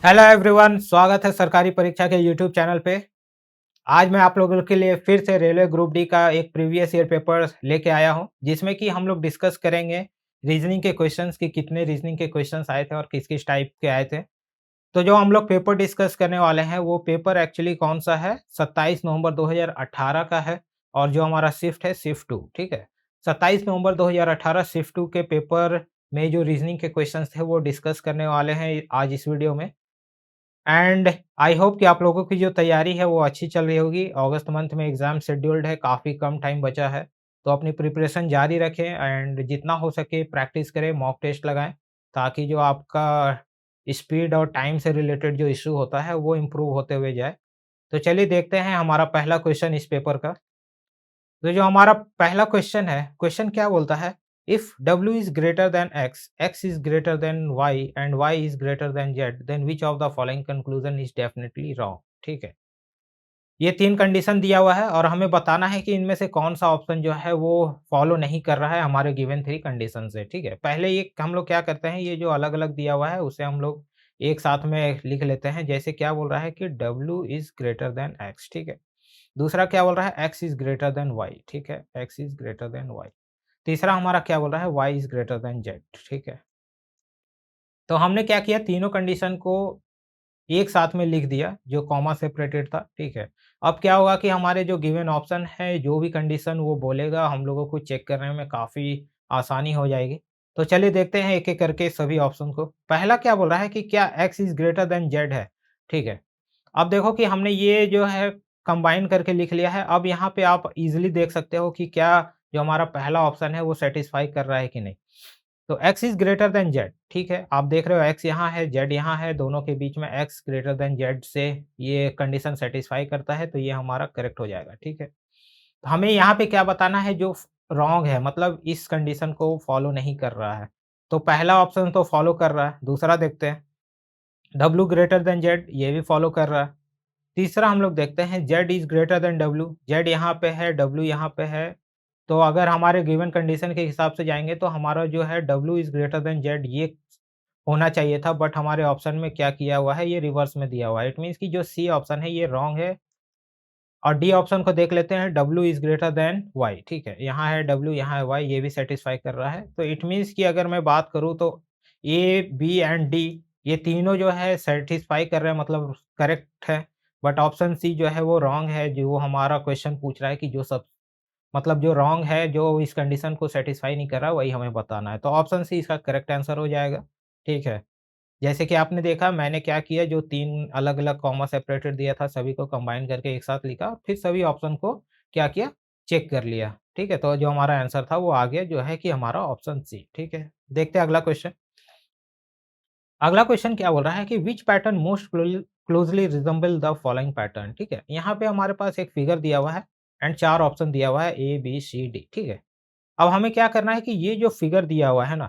Hello everyone, स्वागत है सरकारी परीक्षा के यूट्यूब चैनल पे। आज मैं आप लोगों के लिए फिर से रेलवे ग्रुप डी का एक प्रीवियस ईयर पेपर लेके आया हूँ, जिसमें कि हम लोग डिस्कस करेंगे रीजनिंग के क्वेश्चंस कि कितने रीजनिंग के क्वेश्चंस आए थे और किस-किस टाइप के आए थे। तो जो हम लोग पेपर डिस्कस करने वाले हैं, वो पेपर एक्चुअली कौन-सा है, 27 नवंबर 2018 का है और जो हमारा शिफ्ट है, शिफ्ट 2, ठीक है? 27 नवंबर 2018 शिफ्ट 2 के पेपर में जो रीजनिंग के क्वेश्चंस थे, वो डिस्कस करने वाले हैं आज इस वीडियो में। एंड आई होप कि आप लोगों की जो तैयारी है वो अच्छी चल रही होगी। अगस्त मंथ में एग्ज़ाम शेड्यूल्ड है, काफ़ी कम टाइम बचा है। तो अपनी प्रिपरेशन जारी रखें एंड जितना हो सके प्रैक्टिस करें, मॉक टेस्ट लगाएँ, ताकि जो आपका स्पीड और टाइम से रिलेटेड जो इश्यू होता है वो इम्प्रूव होते हुए जाए। तो चलिए देखते हैं हमारा पहला क्वेश्चन इस पेपर का। तो जो हमारा पहला क्वेश्चन है, क्वेश्चन क्या बोलता है? If W is greater than X, X is greater than Y and Y is greater than Z, then which of the following conclusion is definitely wrong? ठीक है। ये 3 कंडीशन दिया हुआ है और हमें बताना है कि इनमें से कौन-सा ऑप्शन जो है वो फॉलो नहीं कर रहा है हमारे गिवन 3 कंडीशन से, ठीक है। पहले ये हम लोग क्या करते हैं, ये जो अलग-अलग दिया हुआ है उसे हम लोग एक साथ में लिख लेते हैं। जैसे क्या बोल रहा है कि W is greater than X, ठीक है। दूसरा क्या बोल रहा है, x is greater than y, ठीक है, x is greater than y। तीसरा हमारा क्या बोल रहा है, y is greater than z, ठीक है। तो हमने क्या किया, तीनों कंडीशन को एक साथ में लिख दिया, जो कॉमा सेपरेटेड था, ठीक है। अब क्या होगा कि हमारे जो गिवन ऑप्शन है, जो भी कंडीशन वो बोलेगा, हम लोगों को चेक करने में काफ़ी आसानी हो जाएगी। तो चलिए देखते हैं एक-एक करके सभी ऑप्शन को। पहला क्या बोल रहा है कि क्या x is greater than z है, ठीक है। अब देखो कि हमने ये जो है कंबाइन करके लिख लिया है। अब यहाँ पे आप ईज़िली देख सकते हो कि क्या जो हमारा पहला ऑप्शन है वो सैटिस्फाई कर रहा है कि नहीं। तो x is greater than z, ठीक है। आप देख रहे हो x यहाँ है, z यहाँ है, दोनों के बीच में x ग्रेटर देन z से ये कंडीशन सैटिस्फाई करता है, तो ये हमारा करेक्ट हो जाएगा, ठीक है। तो हमें यहाँ पे क्या बताना है, जो रॉन्ग है, मतलब इस कंडीशन को फॉलो नहीं कर रहा है। तो पहला ऑप्शन तो फॉलो कर रहा है, दूसरा देखते हैं। w ग्रेटर देन z, ये भी फॉलो कर रहा है। तीसरा हम लोग देखते हैं, z is greater than w, z यहाँ पे है, w यहाँ पे है। तो अगर हमारे गिवन कंडीशन के हिसाब से जाएँगे तो हमारा जो है w is greater than z ये होना चाहिए था, बट हमारे ऑप्शन में क्या किया हुआ है, ये रिवर्स में दिया हुआ है। इट मीन्स कि जो सी ऑप्शन है ये रॉन्ग है और डी ऑप्शन को देख लेते हैं, w is greater than y, ठीक है। यहाँ है w, यहाँ है y, ये भी सैटिस्फाई कर रहा है। तो इट मीन्स कि अगर मैं बात करूँ तो ए, बी एंड डी ये तीनों जो है सैटिस्फाई कर रहे हैं, मतलब करेक्ट है। बट ऑप्शन सी जो है वो रॉन्ग है, जो हमारा क्वेश्चन पूछ रहा है कि जो सब मतलब जो रॉन्ग है, जो इस कंडीशन को सैटिस्फाई नहीं कर रहा, वही हमें बताना है। तो ऑप्शन सी इसका करेक्ट आंसर हो जाएगा, ठीक है। जैसे कि आपने देखा मैंने क्या किया, जो 3 अलग-अलग कॉमा सेपरेटेड दिया था सभी को कंबाइन करके एक साथ लिखा, फिर सभी ऑप्शन को क्या किया, चेक कर लिया, ठीक है? तो जो हमारा आंसर था वो आ गया, जो है कि हमारा ऑप्शन सी, ठीक है? देखते हैं अगला क्वेश्चन। अगला क्वेश्चन क्या बोल रहा है कि which pattern most closely resemble the following pattern, ठीक है? यहाँ पे हमारे पास एक फिगर दिया हुआ है एंड 4 ऑप्शन दिया हुआ है ए, बी, सी, डी, ठीक है? अब हमें क्या करना है कि ये जो फिगर दिया हुआ है ना,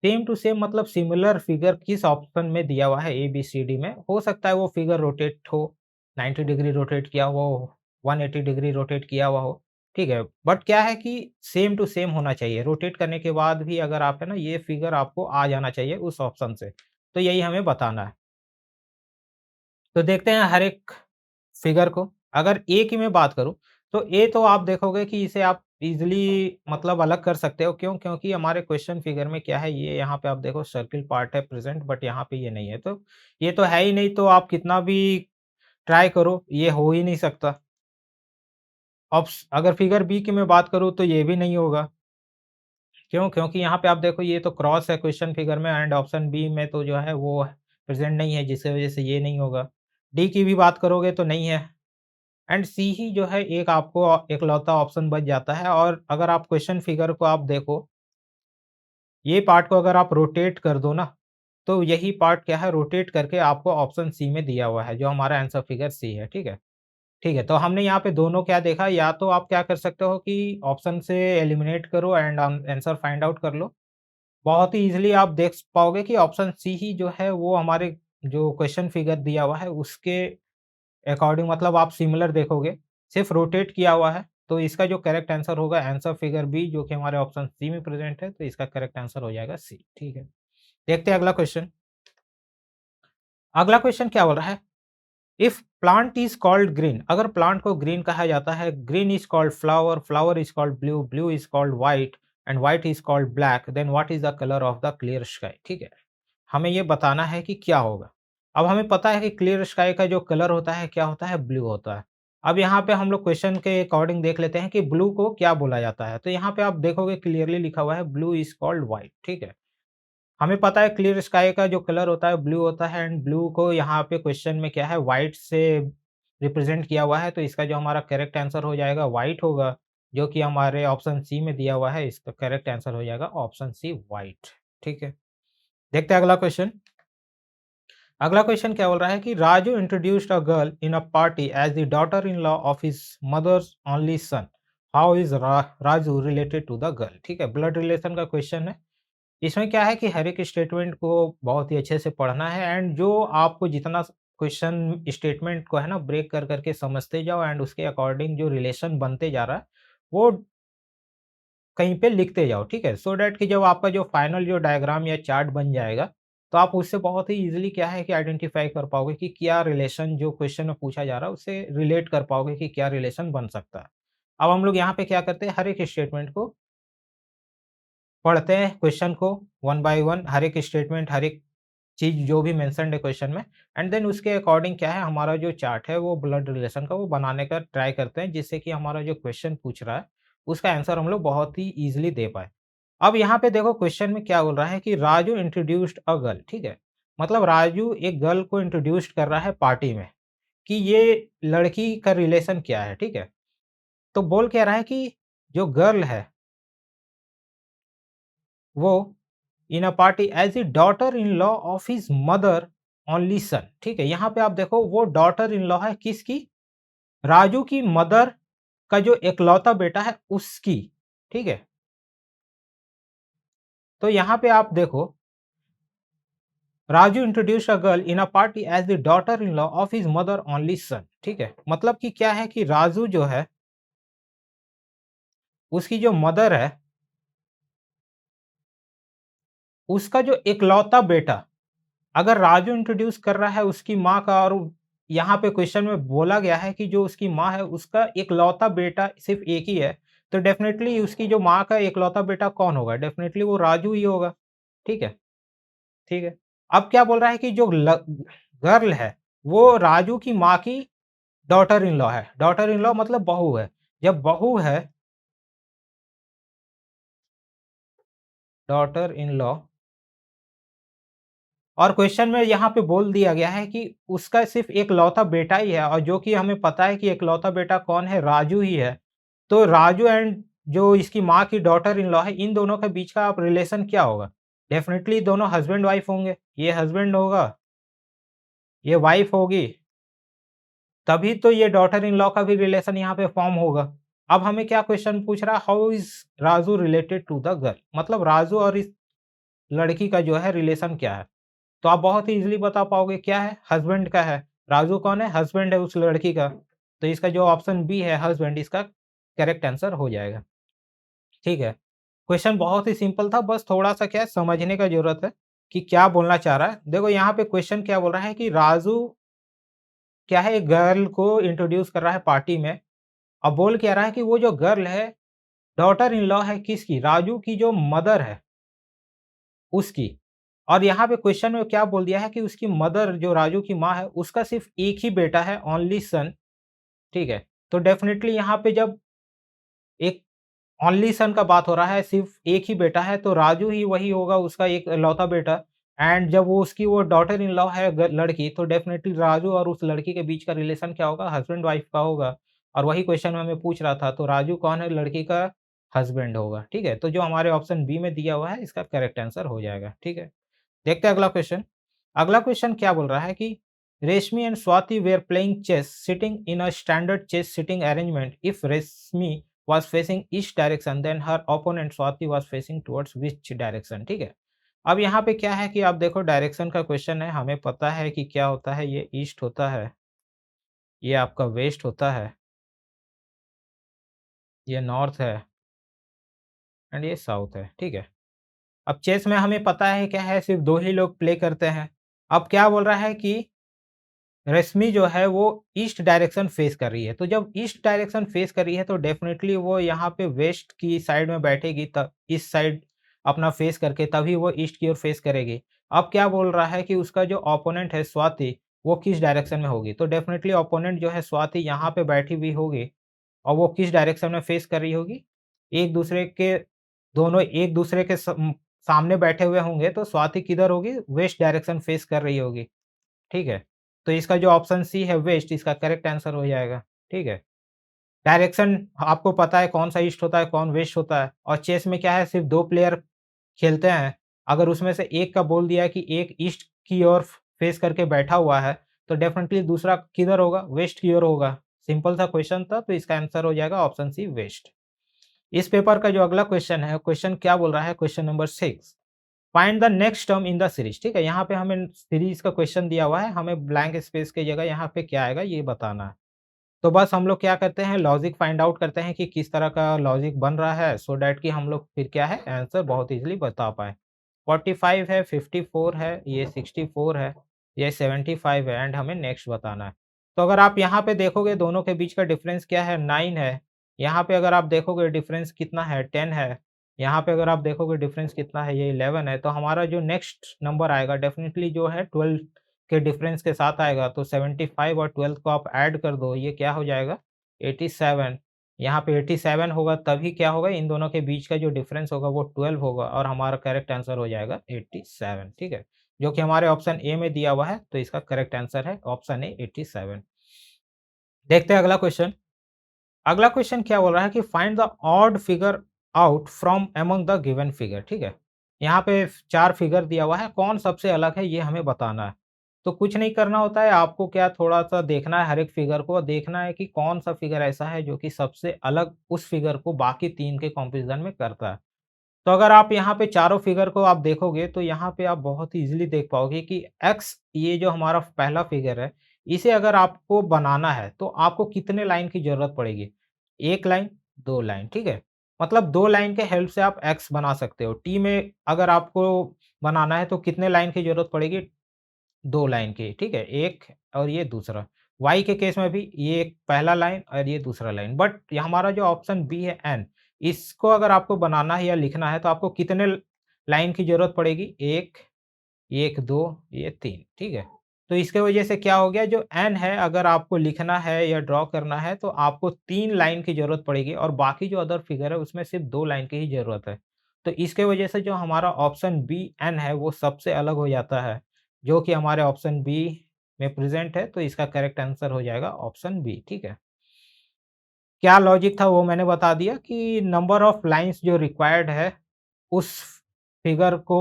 सेम टू सेम मतलब सिमिलर फिगर किस ऑप्शन में दिया हुआ है ए, बी, सी, डी में। हो सकता है वो फिगर रोटेट हो, 90 डिग्री रोटेट किया हुआ हो, 180 डिग्री रोटेट किया हुआ हो, ठीक है। बट क्या है कि सेम टू सेम होना चाहिए। रोटेट करने के बाद भी अगर आप है ना, ये फिगर आपको आ जाना चाहिए उस ऑप्शन से। तो यही हमें बताना है। तो देखते हैं हर एक फिगर को। अगर ए की मैं बात करूँ, तो ए तो आप देखोगे कि इसे आप ईज़िली मतलब अलग कर सकते हो। क्यों? क्योंकि हमारे क्वेश्चन फिगर में क्या है, ये यहाँ पे आप देखो सर्किल पार्ट है प्रेज़ेंट, बट यहाँ पे ये नहीं है। तो ये तो है ही नहीं, तो आप कितना भी ट्राई करो, ये हो ही नहीं सकता। अगर फिगर बी की मैं बात करूँ, तो ये भी नहीं होगा। क्यों? क्योंकि यहाँ पे आप देखो ये तो क्रॉस है क्वेश्चन फिगर में एंड ऑप्शन बी में तो जो है वो प्रेज़ेंट नहीं है, जिसकी वज़ह से ये नहीं होगा। डी की भी बात करोगे तो नहीं है। एंड सी ही जो है एक आपको इकलौता ऑप्शन बच जाता है। और अगर आप क्वेश्चन फिगर को आप देखो, ये पार्ट को अगर आप रोटेट कर दो ना, तो यही पार्ट क्या है, रोटेट करके आपको ऑप्शन सी में दिया हुआ है, जो हमारा आंसर फिगर सी है, ठीक है? ठीक है, तो हमने यहाँ पे दोनों क्या देखा, या तो आप क्या कर सकते हो कि ऑप्शन से एलिमिनेट करो एंड आंसर फाइंड आउट कर लो। बहुत ही ईज़िली आप देख पाओगे कि ऑप्शन सी ही जो है वो हमारे जो क्वेश्चन फिगर दिया हुआ है उसके अकॉर्डिंग मतलब आप सिमिलर देखोगे, सिर्फ़ रोटेट किया हुआ है, तो इसका जो करेक्ट आंसर होगा आंसर फिगर बी, जो कि हमारे ऑप्शन सी में प्रेज़ेंट है, तो इसका करेक्ट आंसर हो जाएगा सी, ठीक है। देखते हैं अगला क्वेश्चन। अगला क्वेश्चन क्या बोल रहा है? If plant is called green, अगर प्लांट को ग्रीन कहा जाता है, green is called flower, flower is called blue, blue is called white and white is called black, then what is the colour of the clear sky? ठीक है, हमें ये बताना है कि क्या होगा। अब हमें पता है कि क्लियर स्काई का जो कलर होता है क्या होता है? ब्लू होता है। अब यहाँ पे हम लोग क्वेश्चन के अकॉर्डिंग देख लेते हैं कि ब्लू को क्या बोला जाता है। तो यहाँ पे आप देखोगे क्लियरली लिखा हुआ है ब्लू इज कॉल्ड व्हाइट। ठीक है, हमें पता है क्लियर स्काई का जो कलर होता है ब्लू होता है एंड ब्लू को यहाँ पे क्वेश्चन में क्या है, व्हाइट से रिप्रेजेंट किया हुआ है। तो इसका जो हमारा करेक्ट आंसर हो जाएगा व्हाइट होगा, जो कि हमारे ऑप्शन सी में दिया हुआ है। इसका करेक्ट आंसर हो जाएगा ऑप्शन सी व्हाइट। ठीक है, देखते हैं अगला क्वेश्चन। अगला क्वेश्चन क्या बोल रहा है कि Raju introduced a girl in a party as the daughter in law of his mother's only son, how is Raju related to the girl? ठीक है, ब्लड रिलेशन का क्वेश्चन है। इसमें क्या है कि हर एक स्टेटमेंट को बहुत ही अच्छे से पढ़ना है एंड जो आपको जितना क्वेश्चन स्टेटमेंट को है ना ब्रेक कर करके समझते जाओ एंड उसके अकॉर्डिंग जो रिलेशन बनते जा रहा है वो कहीं पे लिखते जाओ। ठीक है, सो दैट कि जब आपका जो फाइनल जो डायग्राम या चार्ट बन जाएगा तो आप उससे बहुत ही इजीली क्या है कि आइडेंटिफाई कर पाओगे कि क्या रिलेशन जो क्वेश्चन में पूछा जा रहा है उससे रिलेट कर पाओगे कि क्या रिलेशन बन सकता है। अब हम लोग यहाँ पे क्या करते हैं, हर एक स्टेटमेंट को पढ़ते हैं, क्वेश्चन को वन बाय वन, हर एक स्टेटमेंट, हर एक चीज़ जो भी मेंशन्ड है क्वेश्चन में एंड देन उसके अकॉर्डिंग क्या है हमारा जो चार्ट है वो ब्लड रिलेशन का वो बनाने का ट्राई करते हैं, जिससे कि हमारा जो क्वेश्चन पूछ रहा है उसका आंसर हम लोग बहुत ही ईज़िली दे पाएँ। अब यहाँ पे देखो क्वेश्चन में क्या बोल रहा है कि राजू इंट्रोड्यूस्ड अ गर्ल। ठीक है, मतलब राजू एक गर्ल को इंट्रोड्यूस कर रहा है पार्टी में, कि ये लड़की का रिलेशन क्या है। ठीक है, तो बोल क्या रहा है कि जो गर्ल है वो in a party as a daughter in law of his mother only son. ठीक है, यहाँ पे आप देखो वो डॉटर इन लॉ है किसकी? राजू की मदर का जो इकलौता बेटा है उसकी। ठीक है, तो यहाँ पे आप देखो Raju introduce a girl in a party as the daughter in law of his mother only son. ठीक है, मतलब कि क्या है कि राजू जो है उसकी जो मदर है उसका जो इकलौता बेटा, अगर राजू इंट्रोड्यूस कर रहा है उसकी माँ का और यहाँ पे क्वेश्चन में बोला गया है कि जो उसकी माँ है उसका इकलौता बेटा सिर्फ एक ही है, तो डेफिनेटली उसकी जो माँ का इकलौता बेटा कौन होगा? डेफिनेटली वो राजू ही होगा। ठीक है, ठीक है। अब क्या बोल रहा है कि जो गर्ल है वो राजू की माँ की डॉटर इन लॉ है। डॉटर इन लॉ मतलब बहू है। जब बहू है, डॉटर इन लॉ, और क्वेश्चन में यहाँ पे बोल दिया गया है कि उसका सिर्फ़ इकलौता बेटा ही है और जो कि हमें पता है कि इकलौता बेटा कौन है? राजू ही है। तो राजू एंड जो इसकी माँ की डॉटर इन लॉ है, इन दोनों के बीच का आप रिलेशन क्या होगा? डेफ़िनेटली दोनों हस्बैंड वाइफ होंगे। ये हस्बैंड होगा, ये वाइफ होगी, तभी तो ये डॉटर इन लॉ का भी रिलेशन यहाँ पे फ़ॉर्म होगा। अब हमें क्या क्वेश्चन पूछ रहा है, how is Raju related to the girl? मतलब राजू और इस लड़की का जो है रिलेशन क्या है? तो आप बहुत ही ईज़िली बता पाओगे क्या है? हस्बैंड का है। राजू कौन है? हस्बैंड है उस लड़की का। तो इसका जो ऑप्शन बी है हस्बैंड, इसका करेक्ट आंसर हो जाएगा। ठीक है। क्वेश्चन बहुत ही सिंपल था, बस थोड़ा-सा क्या है समझने का ज़रूरत है कि क्या बोलना चाह रहा है। देखो यहाँ पे क्वेश्चन क्या बोल रहा है कि राजू क्या है एक गर्ल को इंट्रोड्यूस कर रहा है पार्टी में और बोल क्या रहा है कि वो जो गर्ल है डॉटर इन लॉ है किसकी? राजू की जो मदर है उसकी। और यहाँ पे क्वेश्चन में क्या बोल दिया है कि उसकी मदर जो राजू की माँ है उसका सिर्फ़ एक ही बेटा है, ओनली सन। ठीक है? तो डेफ़िनेटली यहाँ पे जब एक ओनली सन का बात हो रहा है, सिर्फ़ एक ही बेटा है, तो राजू ही वही होगा उसका इकलौता बेटा। एंड जब वो उसकी वो डॉटर इन लॉ है लड़की, तो डेफ़िनेटली राजू और उस लड़की के बीच का रिलेशन क्या होगा? हस्बैंड वाइफ का होगा। और वही क्वेश्चन में हमें पूछ रहा था, तो राजू कौन है? लड़की का हस्बैंड होगा। ठीक है? तो जो हमारे ऑप्शन बी में दिया हुआ है, इसका करेक्ट आंसर हो जाएगा। ठीक है? देखते हैं अगला क्वेश्चन। अगला क्वेश्चन क्या बोल रहा है कि Reshmi and Swati were playing chess sitting in a standard chess sitting arrangement. If Reshmi was facing each direction then her opponent Swati was facing towards which direction? ठीक है, अब यहाँ पे क्या है कि आप देखो डायरेक्शन का क्वेश्चन है, हमें पता है कि क्या होता है, ये ईस्ट होता है, ये आपका वेस्ट होता है, ये नॉर्थ है एंड ये साउथ है। ठीक है, अब चेस में हमें पता है क्या है, सिर्फ दो ही लोग प्ले करते हैं। अब क्या बोल रहा है कि रश्मि जो है वो ईस्ट डायरेक्शन फेस कर रही है, तो जब ईस्ट डायरेक्शन फेस कर रही है तो डेफ़िनेटली वो यहाँ पे वेस्ट की साइड में बैठेगी, तब इस साइड अपना फेस करके तभी वो ईस्ट की ओर फेस करेगी। अब क्या बोल रहा है कि उसका जो अपोनेंट है स्वाति, वो किस डायरेक्शन में होगी, तो डेफ़िनेटली अपोनेंट जो है स्वाति यहाँ पे बैठी हुई होगी और वो किस डायरेक्शन में फेस कर रही होगी? एक-दूसरे के दोनों एक-दूसरे के सामने बैठे हुए होंगे तो स्वाति किधर होगी? वेस्ट डायरेक्शन फेस कर रही होगी। ठीक है? तो इसका जो ऑप्शन सी है वेस्ट, इसका करेक्ट आंसर हो जाएगा, ठीक है? डायरेक्शन आपको पता है कौन-सा ईस्ट होता है, कौन वेस्ट होता है और चेस में क्या है सिर्फ़ 2 प्लेयर खेलते हैं। अगर उसमें से एक का बोल दिया है कि एक ईस्ट की ओर फेस करके बैठा हुआ है, तो डेफ़िनिटली दूसरा किधर होगा? वेस्ट की ओर होगा। सिंपल सा क्वेश्चन था, तो इसका आंसर हो जाएगा ऑप्शन सी वेस्ट। इस पेपर का जो अगला क्वेश्चन है, क्वेश्चन क्या बोल रहा है? Question number 6, find the next term in the series, ठीक है? यहाँ पे हमें सीरीज़ का क्वेश्चन दिया हुआ है, हमें ब्लैंक स्पेस की जगह यहाँ पे क्या आएगा ये बताना है। तो बस हम लोग क्या करते हैं, लॉजिक फाइंड आउट करते हैं कि किस तरह का लॉजिक बन रहा है, सो दैट कि हम लोग फिर क्या है आंसर बहुत ईज़िली बता पाएँ। 45 है, 54 है, ये 64 है, ये 75 है एंड हमें नेक्स्ट बताना है। तो अगर आप यहाँ पे देखोगे दोनों के बीच का डिफरेंस क्या है 9 है। यहाँ पे अगर आप देखोगे डिफरेंस कितना है 10 है। यहाँ पे अगर आप देखोगे डिफरेंस कितना है ये 11 है। तो हमारा जो नेक्स्ट नंबर आएगा डेफिनिटली जो है 12 के डिफरेंस के साथ आएगा। तो 75 और 12 को आप ऐड कर दो, ये क्या हो जाएगा 87। यहाँ पे 87 होगा तभी क्या होगा इन दोनों के बीच का जो डिफरेंस होगा वो 12 होगा और हमारा करेक्ट आंसर हो जाएगा 87, ठीक है? जो कि हमारे ऑप्शन ए में दिया हुआ है, तो इसका करेक्ट आंसर है ऑप्शन ए 87। देखते हैं अगला क्वेश्चन। अगला क्वेश्चन क्या बोल रहा है कि find the odd figure out from among the given figure, ठीक है? यहाँ पे 4 फिगर दिया हुआ है, कौन सबसे अलग है ये हमें बताना है। तो कुछ नहीं करना होता है, आपको क्या थोड़ा-सा देखना है हर एक फिगर को, देखना है कि कौन-सा फिगर ऐसा है जो कि सबसे अलग उस फिगर को बाकी 3 के कंपैरिज़न में करता है। तो अगर आप यहाँ पे चारों फिगर को आप देखोगे तो यहाँ पे आप बहुत ईज़िली देख पाओगे कि एक्स ये जो हमारा पहला फिगर है, इसे अगर आपको बनाना है तो आपको कितने लाइन की ज़रूरत पड़ेगी? 1 लाइन, 2 लाइन, ठीक है? मतलब 2 लाइन के हेल्प से आप एक्स बना सकते हो। टी में अगर आपको बनाना है तो कितने लाइन की ज़रूरत पड़ेगी? 2 लाइन की, ठीक है? एक और ये दूसरा। वाई के केस में भी ये एक पहला लाइन और ये दूसरा लाइन। बट ये हमारा जो ऑप्शन बी है एन, इसको अगर आपको बनाना है या लिखना है तो आपको कितने लाइन की ज़रूरत पड़ेगी? 1, 1, 2, ये 3, ठीक है? तो इसके वजह से क्या हो गया जो एन है अगर आपको लिखना है या ड्रॉ करना है तो आपको 3 लाइन की ज़रूरत पड़ेगी और बाकी जो अदर फिगर है उसमें सिर्फ़ 2 लाइन की ही ज़रूरत है। तो इसके वजह से जो हमारा ऑप्शन बी एन है वो सबसे अलग हो जाता है, जो कि हमारे ऑप्शन बी में प्रेज़ेंट है, तो इसका करेक्ट आंसर हो जाएगा ऑप्शन बी, ठीक है? क्या लॉजिक था वो मैंने बता दिया कि नंबर ऑफ लाइन्स जो रिक्वायर्ड है उस फिगर को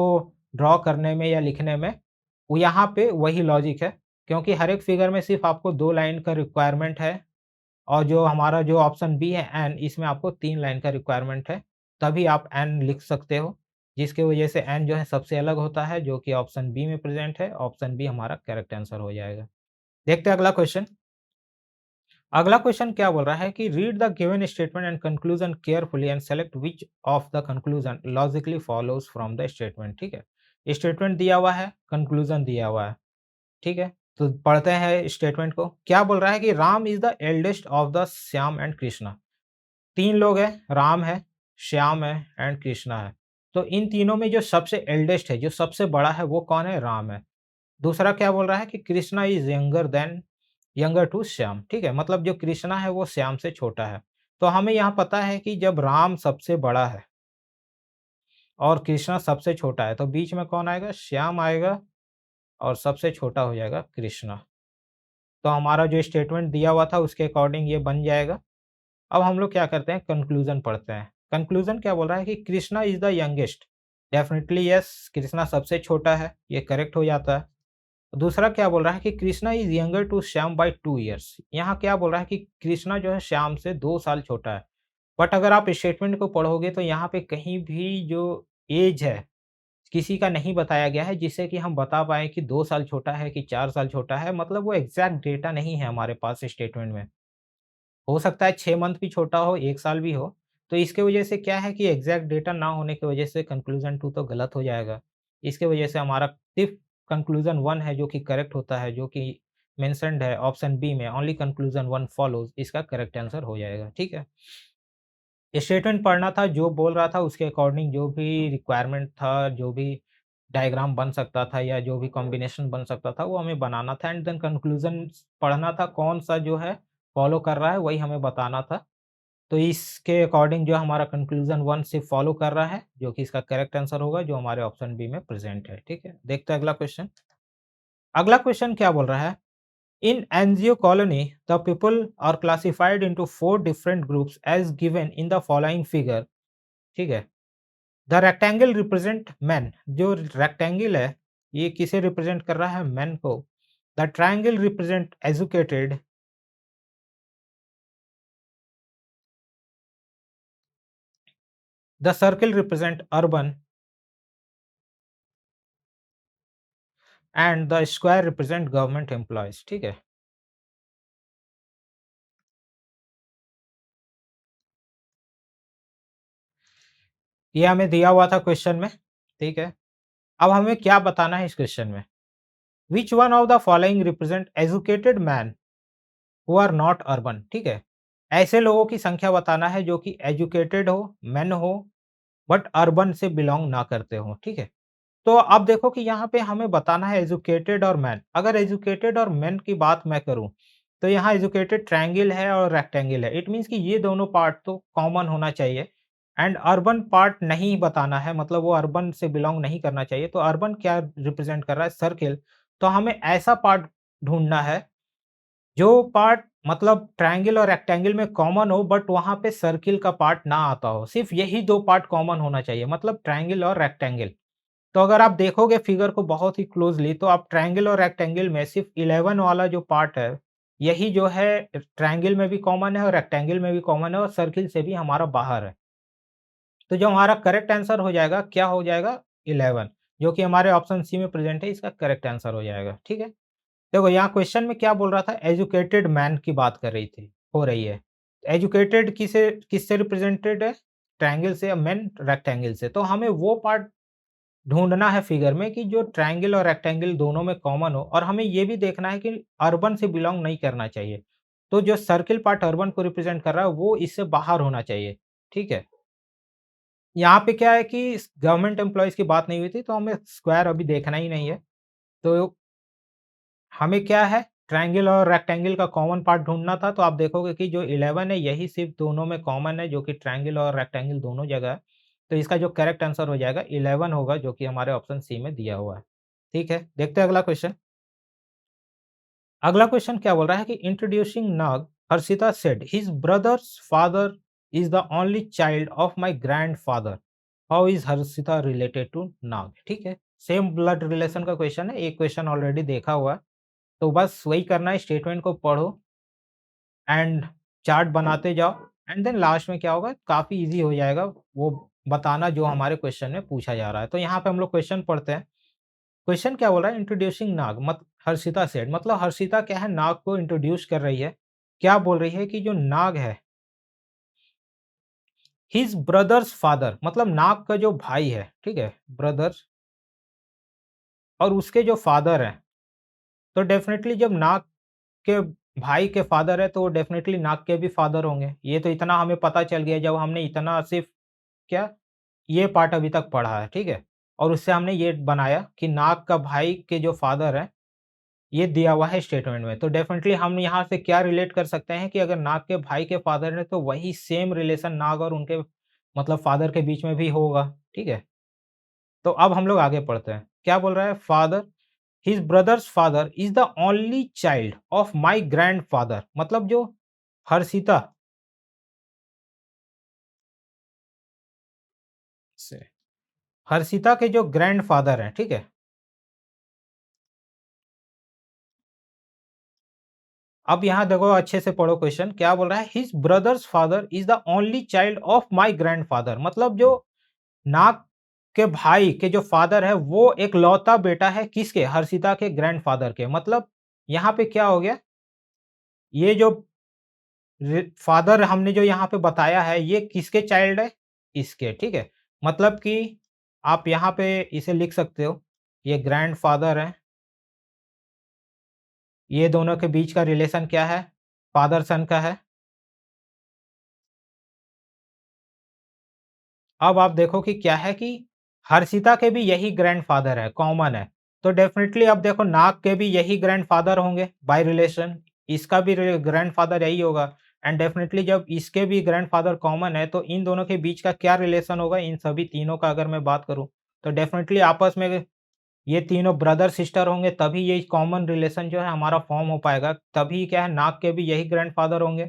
ड्रॉ करने में या लिखने में, वो यहाँ पे वही लॉजिक है, क्योंकि हर एक फिगर में सिर्फ़ आपको 2 लाइन का रिक्वायरमेंट है और जो हमारा जो ऑप्शन बी है एन, इसमें आपको 3 लाइन का रिक्वायरमेंट है, तभी आप एन लिख सकते हो, जिसकी वजह से एन जो है सबसे अलग होता है, जो कि ऑप्शन बी में प्रेज़ेंट है, ऑप्शन बी हमारा करेक्ट आंसर हो जाएगा। देखते हैं अगला क्वेश्चन। अगला क्वेश्चन क्या बोल रहा है कि read the given statement and conclusion carefully and select which of the conclusion logically follows from the statement, ठीक है? स्टेटमेंट दिया हुआ है, कंक्लूजन दिया हुआ है, ठीक है? तो पढ़ते हैं स्टेटमेंट को। क्या बोल रहा है कि Ram is the eldest of the Shyam and Krishna. 3 लोग हैं, राम है, श्याम है एंड कृष्णा है। तो इन तीनों में जो सबसे एल्डेस्ट है, जो सबसे बड़ा है वो कौन है? राम है। दूसरा क्या बोल रहा है कि Krishna is younger to Shyam, ठीक है? मतलब जो कृष्णा है वो श्याम से छोटा है। तो हमें यहाँ पता है कि जब राम सबसे बड़ा है और कृष्णा सबसे छोटा है, तो बीच में कौन आएगा? श्याम आएगा और सबसे छोटा हो जाएगा कृष्णा। तो हमारा जो स्टेटमेंट दिया हुआ था उसके अकॉर्डिंग ये बन जाएगा। अब हम लोग क्या करते हैं कंक्लूज़न पढ़ते हैं। कंक्लूज़न क्या बोल रहा है कि Krishna is the youngest. Definitely yes, Krishna सबसे छोटा है, ये करेक्ट हो जाता है। दूसरा क्या बोल रहा है कि Krishna is younger to Shyam by 2 years. यहाँ क्या बोल रहा है कि कृष्णा जो है श्याम से 2 साल छोटा है। बट अगर आप स्टेटमेंट को पढ़ोगे तो यहाँ पे कहीं भी जो ऐज है, किसी का नहीं बताया गया है जिससे कि हम बता पाएँ कि 2 साल छोटा है कि 4 साल छोटा है, मतलब वो एग्ज़ैक्ट डेटा नहीं है हमारे पास स्टेटमेंट में। हो सकता है 6 मंथ भी छोटा हो, 1 साल भी हो। तो इसके वजह से क्या है कि एग्ज़ैक्ट डेटा ना होने की वजह से कंक्लूज़न 2 तो गलत हो जाएगा। इसके वजह से हमारा सिर्फ़ कंक्लूजन 1 है जो कि करेक्ट होता है, जो कि मेंशन्ड है ऑप्शन बी में, ओनली कंक्लूजन 1 फॉलोज, इसका करेक्ट आंसर हो जाएगा, ठीक है। स्टेटमेंट पढ़ना था, जो बोल रहा था उसके अकॉर्डिंग जो भी रिक्वायरमेंट था, जो भी डायग्राम बन सकता था या जो भी कॉम्बिनेशन बन सकता था, वो हमें बनाना था एंड देन कंक्लूजन पढ़ना था, कौन-सा जो है फॉलो कर रहा है वही हमें बताना था। तो इसके अकॉर्डिंग जो हमारा कंक्लूजन 1 सिर्फ फॉलो कर रहा है, जो कि इसका करेक्ट आंसर होगा, जो हमारे ऑप्शन बी में प्रेज़ेंट है, ठीक है। देखते हैं अगला क्वेश्चन। अगला क्वेश्चन क्या बोल रहा है? In NGO colony, the people are classified into 4 different groups as given in the following figure, ठीक है। द रेक्टेंगल रिप्रेजेंट मैन, जो रेक्टेंगल है ये किसे रिप्रेजेंट कर रहा है? मैन को। The triangle represent educated, the circle represent urban and the square represent government employees, ठीक है। ये हमें दिया हुआ था क्वेश्चन में, ठीक है। अब हमें क्या बताना है इस क्वेश्चन में? Which one of the following represent educated man who are not urban, ठीक है। ऐसे लोगों की संख्या बताना है जो कि एजुकेटेड हो, मेन हो, बट अर्बन से बिलॉन्ग ना करते हो, ठीक है। तो अब देखो कि यहाँ पे हमें बताना है एजुकेटेड और मैन। अगर एजुकेटेड और मैन की बात मैं करूँ, तो यहाँ एजुकेटेड ट्रायंगल है और रेक्टेंगल है। इट मीन्स कि ये दोनों पार्ट तो कॉमन होना चाहिए एंड अर्बन पार्ट नहीं बताना है, मतलब वो अर्बन से बिलॉन्ग नहीं करना चाहिए। तो अर्बन क्या रिप्रेजेंट कर रहा है? सर्किल। तो हमें ऐसा पार्ट ढूँढना है जो पार्ट मतलब ट्रायंगल और रेक्टेंगल में कॉमन हो, बट वहाँ पे सर्किल का पार्ट ना आता हो। सिर्फ यही 2 पार्ट कॉमन होना चाहिए, मतलब ट्रायंगल और रेक्टेंगल। तो अगर आप देखोगे फिगर को बहुत ही क्लोज़ली, तो आप ट्रायंगल और रेक्टेंगल में सिर्फ 11 वाला जो पार्ट है, यही जो है ट्रायंगल में भी कॉमन है और रेक्टेंगल में भी कॉमन है और सर्किल से भी हमारा बाहर है। तो जो हमारा करेक्ट आंसर हो जाएगा, क्या हो जाएगा? 11, जो कि हमारे ऑप्शन सी में प्रेज़ेंट है, इसका करेक्ट आंसर हो जाएगा, ठीक है। देखो यहाँ क्वेश्चन में क्या बोल रहा था? एजुकेटेड मैन की बात कर रही थी, हो रही है। एजुकेटेड किसे किससे रिप्रेजेंटेड है? ट्रायंगल से, मैन रेक्टेंगल से। तो हमें वो पार्ट ढूँढना है फिगर में कि जो ट्रायंगल और रेक्टेंगल दोनों में कॉमन हो, और हमें ये भी देखना है कि अर्बन से बिलॉन्ग नहीं करना चाहिए। तो जो सर्किल पार्ट अर्बन को रिप्रेजेंट कर रहा है, वो इससे बाहर होना चाहिए, ठीक है। यहाँ पे क्या है कि गवर्नमेंट एम्प्लॉइज़ की बात नहीं हुई थी, तो हमें स्क्वायर अभी देखना ही नहीं है। तो हमें क्या है? ट्रायंगल और रेक्टेंगल का कॉमन पार्ट ढूँढना था, तो आप देखोगे कि जो 11 है यही सिर्फ़ दोनों में कॉमन है, जो कि ट्रायंगल और रेक्टेंगल दोनों जगह है। तो इसका जो करेक्ट आंसर हो जाएगा 11 होगा, जो कि हमारे ऑप्शन सी में दिया हुआ है। ठीक है, देखते हैं अगला क्वेश्चन। अगला क्वेश्चन क्या बोल रहा है कि introducing Nag, Harshita said his brother's father is the only child of my grandfather. How is Harshita related to Nag? ठीक है, सेम ब्लड रिलेशन का क्वेश्चन है, एक क्वेश्चन ऑलरेडी देखा हुआ है। तो बस वही करना है, स्टेटमेंट को पढ़ो एंड चार्ट बनाते जाओ एंड देन लास्ट में क्या होगा, काफ़ी ईज़ी हो जाएगा वो बताना जो हमारे क्वेश्चन में पूछा जा रहा है। तो यहाँ पे हम लोग क्वेश्चन पढ़ते हैं। क्वेश्चन क्या बोल रहा है? इंट्रोड्यूसिंग नाग हर्षिता सेड, मतलब हर्षिता क्या है, नाग को इंट्रोड्यूस कर रही है। क्या बोल रही है कि जो नाग है, हिज ब्रदर्स फादर, मतलब नाग का जो भाई है, ठीक है, ब्रदर्स, और उसके जो फादर हैं, तो डेफ़िनेटली जब नाग के भाई के फादर है, तो वो डेफ़िनेटली नाग के भी फादर होंगे। ये तो इतना हमें पता चल गया जब हमने इतना सिर्फ़ क्या, ये पार्ट अभी तक पढ़ा है, ठीक है? और उससे हमने ये बनाया कि नाग का भाई के जो फादर हैं, ये दिया हुआ है स्टेटमेंट में। तो डेफ़िनेटली हम यहाँ से क्या रिलेट कर सकते हैं कि अगर नाग के भाई के फादर हैं, तो वही सेम रिलेशन नाग और उनके मतलब फादर के बीच में भी होगा, ठीक है? तो अब हम लोग आगे पढ़ते हैं। क्या बोल रहा है? Father, his brother's father is the only child of my grandfather, मतलब जो हर्षिता से हर्षिता के जो ग्रैंडफादर हैं, ठीक है? अब यहाँ देखो अच्छे से पढ़ो क्वेश्चन, क्या बोल रहा है? His brother's father is the only child of my grandfather, मतलब जो नाग के भाई के जो फादर है, वो एक लौता बेटा है किसके? हर्षिता के ग्रैंडफादर के। मतलब यहाँ पे क्या हो गया? ये जो फादर हमने जो यहाँ पे बताया है, ये किसके चाइल्ड है? इसके, ठीक है। मतलब कि आप यहाँ पे इसे लिख सकते हो ये ग्रैंडफ़ादर है, ये दोनों के बीच का रिलेशन क्या है? फ़ादर सन का है। अब आप देखो कि क्या है कि हर्षिता के भी यही ग्रैंडफ़ादर है, कॉमन है। तो डेफ़िनेटली अब देखो नाग के भी यही ग्रैंडफ़ादर होंगे बाय रिलेशन, इसका भी रि ग्रैंडफ़ादर यही होगा एंड डेफ़िनेटली जब इसके भी ग्रैंडफ़ादर कॉमन है, तो इन दोनों के बीच का क्या रिलेशन होगा इन सभी तीनों का अगर मैं बात करूँ, तो डेफ़िनेटली आपस में ये तीनों ब्रदर सिस्टर होंगे तभी ये कॉमन रिलेशन जो है हमारा फ़ॉर्म हो पाएगा। तभी क्या है नाग के भी यही ग्रैंडफ़ादर होंगे।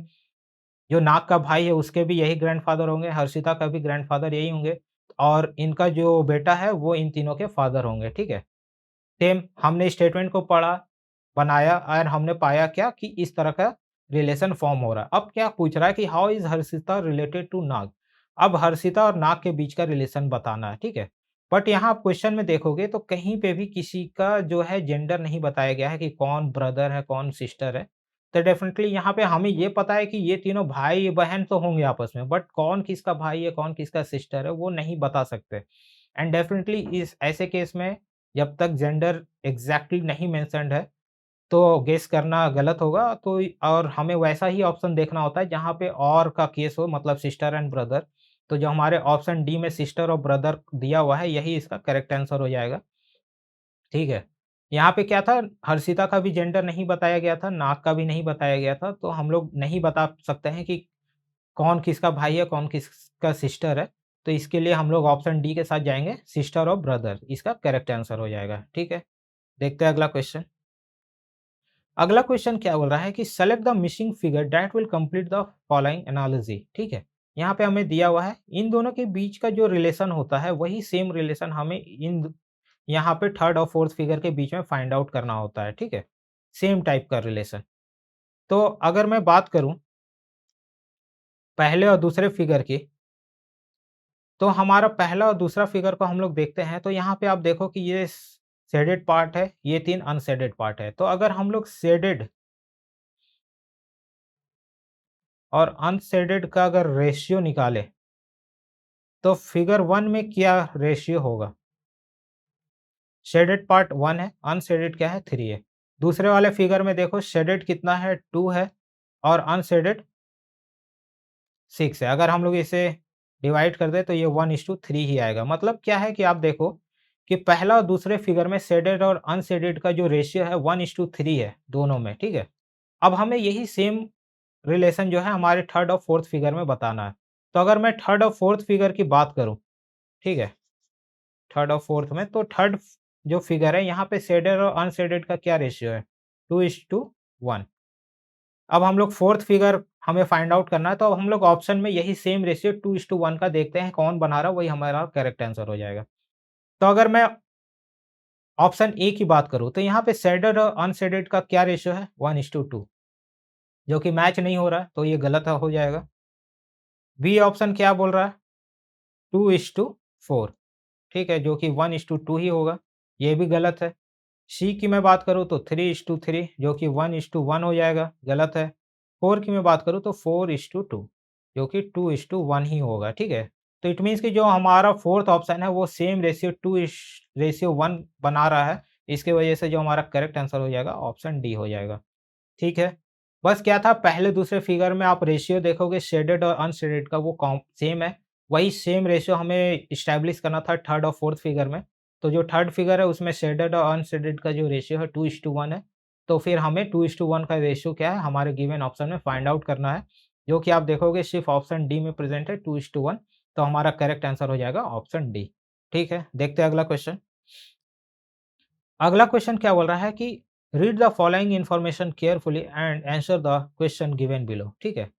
जो नाग का भाई है उसके भी यही ग्रैंडफ़ादर होंगे, हर्षिता का भी ग्रैंडफ़ादर यही होंगे और इनका जो बेटा है वो इन तीनों के फ़ादर होंगे, ठीक है? सेम हमने स्टेटमेंट को पढ़ा, बनाया और हमने पाया क्या कि इस तरह का रिलेशन फ़ॉर्म हो रहा है। अब क्या पूछ रहा है कि how is Harshita related to Nag? अब हर्षिता और नाग के बीच का रिलेशन बताना है, ठीक है? बट यहाँ आप क्वेश्चन में देखोगे तो कहीं पे भी किसी का जो है जेंडर नहीं बताया गया है कि कौन ब्रदर है, कौन सिस्टर है। तो डेफ़िनेटली यहाँ पे हमें ये पता है कि ये तीनों भाई-बहन तो होंगे आपस में, बट कौन किसका भाई है, कौन किसका सिस्टर है, वो नहीं बता सकते। एंड डेफ़िनेटली इस ऐसे केस में जब तक जेंडर एग्ज़ैक्टली नहीं मेंशन्ड है, तो गेस करना गलत होगा तो और हमें वैसा ही ऑप्शन देखना होता है जहाँ पे और का केस हो मतलब सिस्टर एंड ब्रदर। तो जो हमारे ऑप्शन डी में सिस्टर और ब्रदर दिया हुआ है, यही इसका करेक्ट आंसर हो जाएगा, ठीक है। यहाँ पे क्या था हर्षिता का भी जेंडर नहीं बताया गया था, नाग का भी नहीं बताया गया था, तो हम लोग नहीं बता सकते हैं कि कौन किसका भाई है, कौन किसका सिस्टर है। तो इसके लिए हम लोग ऑप्शन डी के साथ जाएँगे, सिस्टर और ब्रदर इसका करेक्ट आंसर हो जाएगा, ठीक है। देखते हैं अगला क्वेश्चन। अगला क्वेश्चन क्या बोल रहा है कि select the missing figure that will complete the following analogy, ठीक है। यहाँ पे हमें दिया हुआ है इन दोनों के बीच का जो रिलेशन होता है वही सेम रिलेशन हमें यहाँ पे थर्ड और फोर्थ फिगर के बीच में फाइंड आउट करना होता है, ठीक है। सेम टाइप का रिलेशन। तो अगर मैं बात करूं पहले और दूसरे फिगर की, तो हमारा पहला और दूसरा फिगर को हम लोग देखते हैं तो यहाँ पे आप देखो कि ये शेडेड पार्ट है, ये तीन अनशेडेड पार्ट है। तो अगर हम लोग शेडेड और अनशेडेड का अगर रेशियो निकालें तो फिगर 1 में क्या रेशियो होगा? शेडेड पार्ट 1 है, अनशेडेड क्या है? 3 है। दूसरे वाले फिगर में देखो शेडेड कितना है? 2 है और अनशेडेड 6 है। अगर हम लोग इसे डिवाइड कर दें तो ये 1:3 ही आएगा। मतलब क्या है कि आप देखो कि पहला और दूसरे फिगर में शेडेड और अनशेडेड का जो रेशियो है 1:3 है दोनों में, ठीक है? अब हमें यही सेम रिलेशन जो है हमारे थर्ड और फोर्थ फिगर में बताना है। तो अगर मैं थर्ड और फोर्थ फिगर की बात करूँ, ठीक है? थर्ड और फोर्थ में, तो थर्ड जो फिगर है यहाँ पे शेडेड और अनशेडेड का क्या रेशियो है? 2:1। अब हम लोग फोर्थ फिगर हमें फाइंड आउट करना है, तो अब हम लोग ऑप्शन में यही सेम रेशियो 2:1 का देखते हैं कौन बना रहा है, वही हमारा करेक्ट आंसर हो जाएगा। तो अगर मैं ऑप्शन ए की बात करूँ, तो यहाँ पे शेडेड और अनशेडेड का क्या रेशियो है? 1:2, जो कि मैच नहीं हो रहा है, तो ये गलत हो जाएगा। बी ऑप्शन क्या बोल रहा है? 2:4, ठीक है, जो कि 1:2 ही होगा, ये भी गलत है। सी की मैं बात करूँ तो 3:3 जो कि 1:1 हो जाएगा, गलत है। 4 की मैं बात करूँ तो 4:2 जो कि 2:1 ही होगा, ठीक है। तो इट मीन्स कि जो हमारा फोर्थ ऑप्शन है वो सेम रेशियो 2:1 बना रहा है। इसकी वजह से जो हमारा करेक्ट आंसर हो जाएगा ऑप्शन डी हो जाएगा, ठीक है। बस क्या था पहले दूसरे फिगर में आप रेशियो देखोगे शेडेड और अनशेडेड का वो सेम है। वही सेम रेशियो हमें एस्टेब्लिश करना था थर्ड और फोर्थ फिगर में। तो जो थर्ड फिगर है उसमें शेडेड और अनशेडेड का जो रेशियो है 2:1 है। तो फिर हमें 2:1 का रेशियो क्या है हमारे गिवन ऑप्शन में फाइंड आउट करना है। जो कि आप देखोगे सिर्फ ऑप्शन डी में प्रेज़ेंट है 2:1। तो हमारा करेक्ट आंसर हो जाएगा ऑप्शन डी। ठीक है, देखते हैं अगला क्वेश्चन। अगला क्वेश्चन क्या बोल रहा है कि read the following information carefully and answer the question given below, ठीक है।